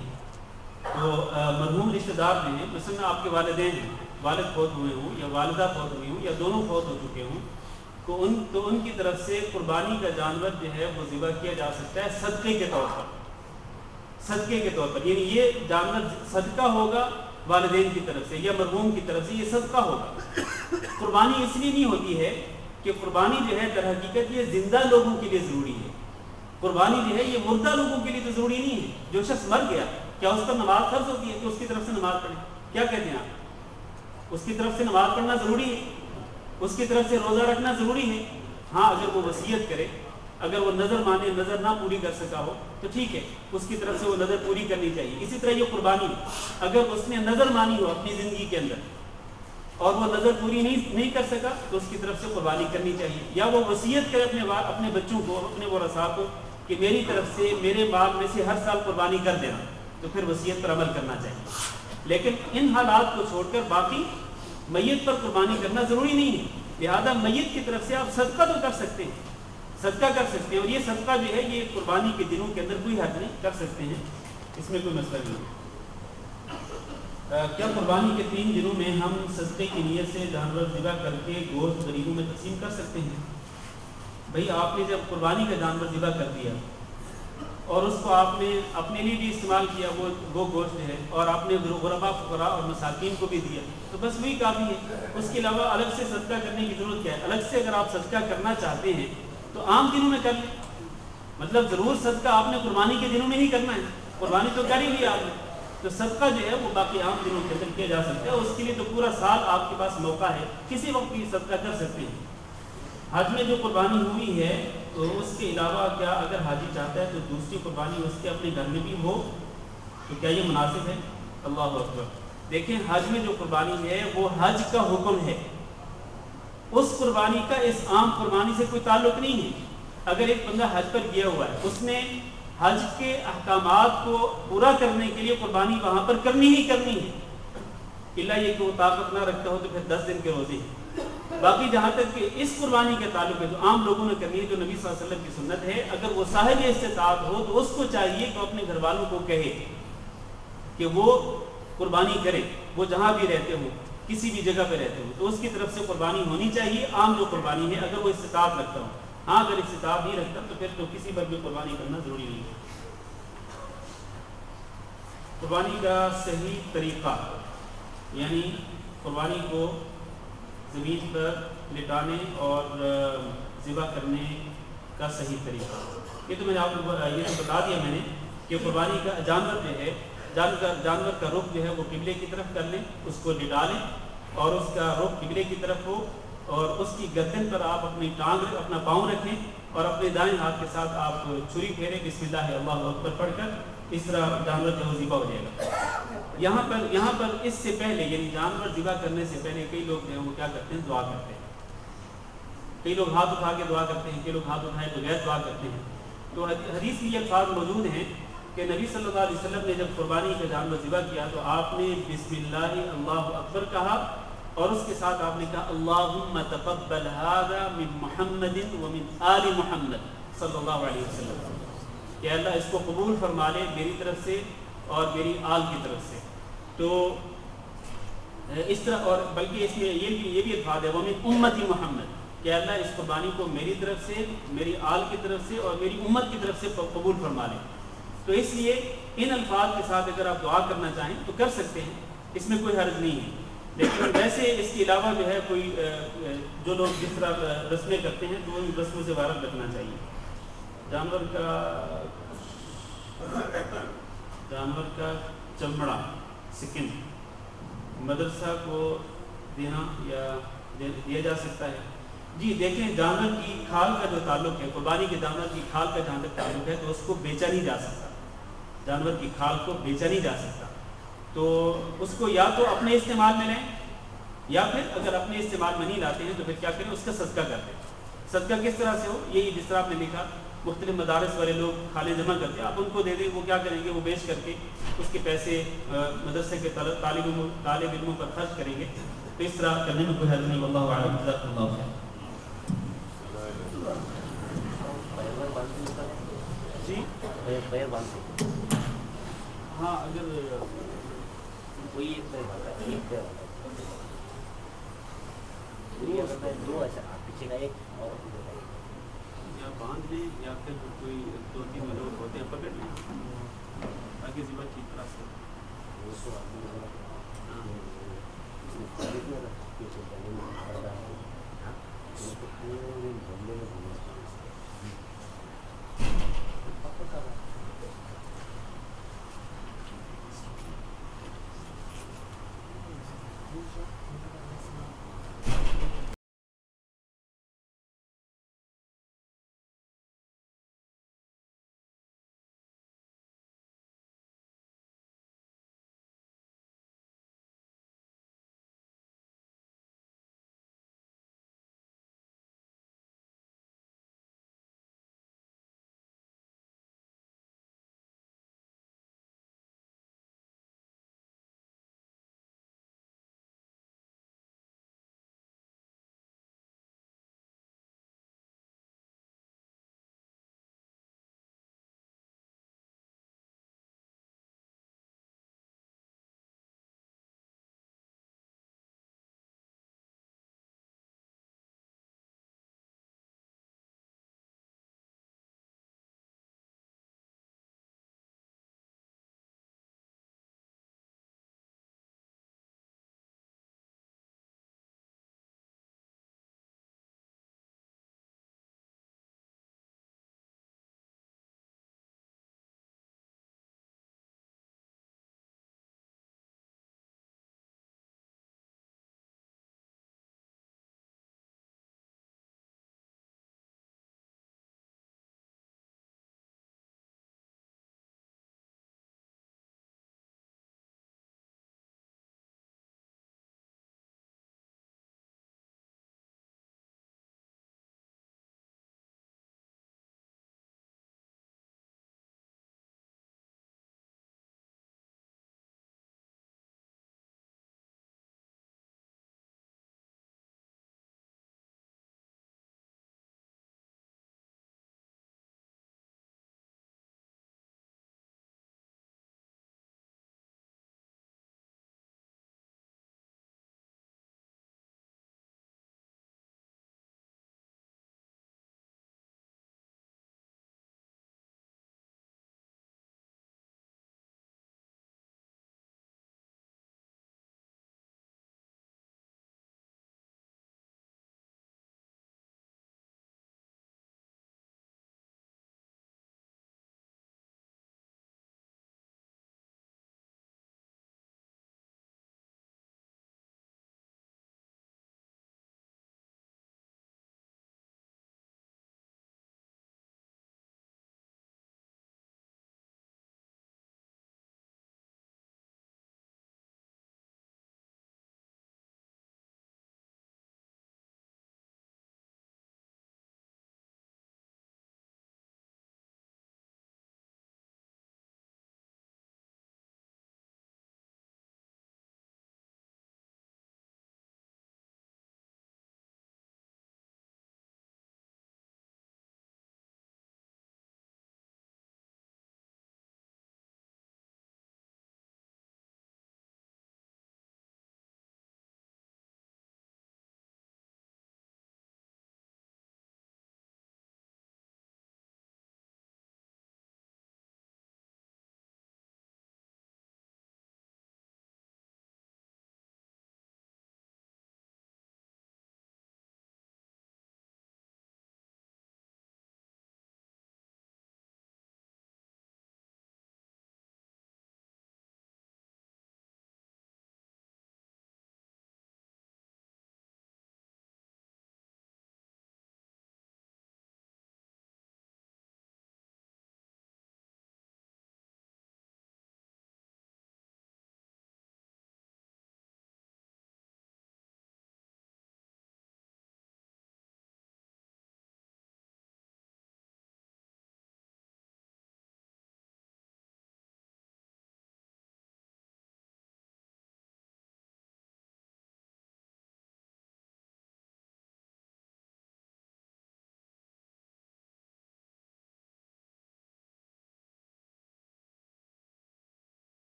تو مرحوم رشتہ دار جو ہیں، مثلا آپ کے والدین ہیں، والد فوت ہوئے ہوں یا والدہ فوت ہوئی ہوں یا دونوں فوت ہو چکے ہوں تو ان کی طرف سے قربانی کا جانور جو ہے وہ ذبح کیا جا سکتا ہے صدقے کے طور پر، صدقے کے طور پر، یعنی یہ جانور صدقہ ہوگا والدین کی طرف سے یا مرحوم کی طرف سے، یہ صدقہ ہوگا۔ قربانی اس لیے نہیں ہوتی ہے کہ قربانی جو ہے در حقیقت یہ زندہ لوگوں کے لیے ضروری ہے، قربانی جو ہے یہ مردہ لوگوں کے لیے تو ضروری نہیں ہے۔ جو شخص مر گیا کیا اس پر نماز فرض ہوتی ہے کہ اس کی طرف سے نماز پڑھیں؟ کیا کہتے ہیں آپ؟ اس کی طرف سے نماز پڑھنا ضروری ہے، اس کی طرف سے روزہ رکھنا ضروری ہے۔ ہاں اگر وہ وصیت کرے، اگر وہ نظر مانے، نظر نہ پوری کر سکا ہو تو ٹھیک ہے، اس کی طرف سے وہ نظر پوری کرنی چاہیے۔ اسی طرح یہ قربانی، اگر اس نے نظر مانی ہو اپنی زندگی کے اندر اور وہ نظر پوری نہیں کر سکا تو اس کی طرف سے قربانی کرنی چاہیے، یا وہ وصیت کرے اپنے بچوں کو، اپنے ورثاء کو کہ میری طرف سے میرے مال میں سے ہر سال قربانی کر دینا، تو پھر وصیت پر عمل کرنا چاہیے۔ لیکن ان حالات کو چھوڑ کر باقی میت پر قربانی کرنا ضروری نہیں ہے، لہذا میت کی طرف سے آپ صدقہ تو کر سکتے ہیں، صدقہ کر سکتے ہیں، اور یہ صدقہ جو ہے یہ قربانی کے دنوں کے اندر کوئی حد نہیں، کر سکتے ہیں، اس میں کوئی مسئلہ نہیں ہے۔ کیا قربانی کے 3 دنوں میں ہم صدقے کی نیت سے جانور ذبح کر کے گوشت غریبوں میں تقسیم کر سکتے ہیں؟ بھئی آپ نے جب قربانی کا جانور ذبح کر دیا اور اس کو آپ نے اپنے لیے بھی استعمال کیا، وہ گوشت ہے، اور آپ نے غربا فقراء اور مساکین کو بھی دیا، تو بس وہی کافی ہے۔ اس کے علاوہ الگ سے صدقہ کرنے کی ضرورت کیا ہے؟ الگ سے اگر آپ صدقہ کرنا چاہتے ہیں تو عام دنوں میں کر لیں، مطلب ضرور صدقہ آپ نے قربانی کے دنوں میں ہی کرنا ہے، قربانی تو کر ہی لیا آپ نے، تو صدقہ جو ہے وہ باقی عام دنوں کے اندر کیا جا سکتا ہے۔ اس کے لیے تو پورا سال آپ کے پاس موقع ہے، کسی وقت بھی صدقہ کر سکتے ہیں۔ حج میں جو قربانی ہوئی ہے تو اس کے علاوہ کیا اگر حاجی چاہتا ہے تو دوسری قربانی اس کے اپنے گھر میں بھی ہو تو کیا یہ مناسب ہے؟ اللہ اکبر۔ دیکھیں، حج میں جو قربانی ہے وہ حج کا حکم ہے، اس قربانی کا اس عام قربانی سے کوئی تعلق نہیں ہے۔ اگر ایک بندہ حج پر گیا ہوا ہے، اس نے حج کے احکامات کو پورا کرنے کے لیے قربانی وہاں پر کرنی ہی کرنی ہے، الا یہ کہ وہ طاقت نہ رکھتا ہو تو پھر 10 دن کے روزے ہیں۔ باقی جہاں تک کہ اس قربانی کے تعلق ہے جو عام لوگوں نے کرنی ہے، جو نبی صلی اللہ علیہ وسلم کی سنت ہے، اگر وہ صاحب استطاعت ہو تو اس کو چاہیے کہ اپنے گھر والوں کو کہے کہ وہ قربانی کرے، وہ جہاں بھی رہتے ہوں، کسی بھی جگہ پہ رہتے ہو تو اس کی طرف سے قربانی ہونی چاہیے، عام جو قربانی ہے، اگر وہ استطاعت رکھتا ہو۔ ہاں اگر استطاعت نہیں رکھتا تو پھر تو کسی پر بھی قربانی کرنا ضروری نہیں ہے۔ قربانی کا صحیح طریقہ، یعنی قربانی کو زمین پر لٹانے اور ذبح کرنے کا صحیح طریقہ، یہ تو میں نے آپ کو یہ تو بتا دیا میں نے کہ قربانی کا جانور جو ہے، جانور کا رخ جو ہے وہ قبلے کی طرف کر لیں، اس کو لٹا لیں اور اس کا رخ قبلے کی طرف ہو، اور اس کی گردن پر آپ اپنا پاؤں رکھیں اور اپنے دائیں ہاتھ کے ساتھ آپ چھری پھیریں، بسم اللہ اللہ اکبر پڑھ کر، اس طرح جانور جو ذبح ہو جائے گا۔ یہاں پر اس سے پہلے، یعنی جانور ذبح کرنے سے پہلے کئی لوگ جو ہیں وہ کیا کرتے ہیں، دعا کرتے ہیں۔ کئی لوگ ہاتھ اٹھا کے دعا کرتے ہیں، کئی لوگ ہاتھ اٹھائے بغیر دعا کرتے ہیں۔ تو حدیث میں یہ الفاظ موجود ہیں کہ نبی صلی اللہ علیہ وسلم نے جب قربانی کا جانور ذبح کیا تو آپ نے بسم اللہ اللہ اکبر کہا، اور اس کے ساتھ آپ نے کہا اللہم تقبل ھذا من محمد ومن آل محمد صلی اللہ علیہ وسلم، کہ اللہ اس کو قبول فرما لے میری طرف سے اور میری آل کی طرف سے۔ تو اس طرح، اور بلکہ اس میں یہ بھی الفاظ ہے ومن امتی محمد، کہ اللہ اس قربانی کو میری طرف سے، میری آل کی طرف سے اور میری امت کی طرف سے قبول فرما لے۔ تو اس لیے ان الفاظ کے ساتھ اگر آپ دعا کرنا چاہیں تو کر سکتے ہیں، اس میں کوئی حرج نہیں ہے، لیکن ویسے اس کے علاوہ جو ہے کوئی جو لوگ جس طرح رسمیں کرتے ہیں تو ان رسموں سے باہر رکھنا چاہیے۔ جانور کا چمڑا، سکن، مدرسہ کو دینا یا دیا جا سکتا ہے؟ جی دیکھیں، جانور کی کھال کا جو تعلق ہے، قربانی کے جانور کی کھال کا جہاں تک تعلق ہے تو اس کو بیچا نہیں جا سکتا، جانور کی کھال کو بیچا نہیں جا سکتا۔ تو اس کو یا تو اپنے استعمال میں لیں، یا پھر اگر اپنے استعمال میں نہیں لاتے ہیں تو پھر کیا کریں، اس کا صدقہ کر دیں۔ صدقہ کس طرح سے ہو، یہی جس طرح آپ نے لکھا، مختلف مدارس والے لوگ کھالیں جمع کرتے ہیں، آپ ان کو دے دیں، وہ کیا کریں گے، وہ بیچ کر کے اس کے پیسے مدرسے کے طالب علموں پر خرچ کریں گے۔ تو اس طرح کرنے میں کوئی حرج نہیں، واللہ اعلم، جزاک اللہ خیر۔ جی ہاں، اگر کوئی پیچھے کا ایک اور یا باندھ لیں یا پھر کوئی 2-3 لوگ ہوتے ہیں پکڑ لیں تاکہ ذبح کی طرح سے بندے میں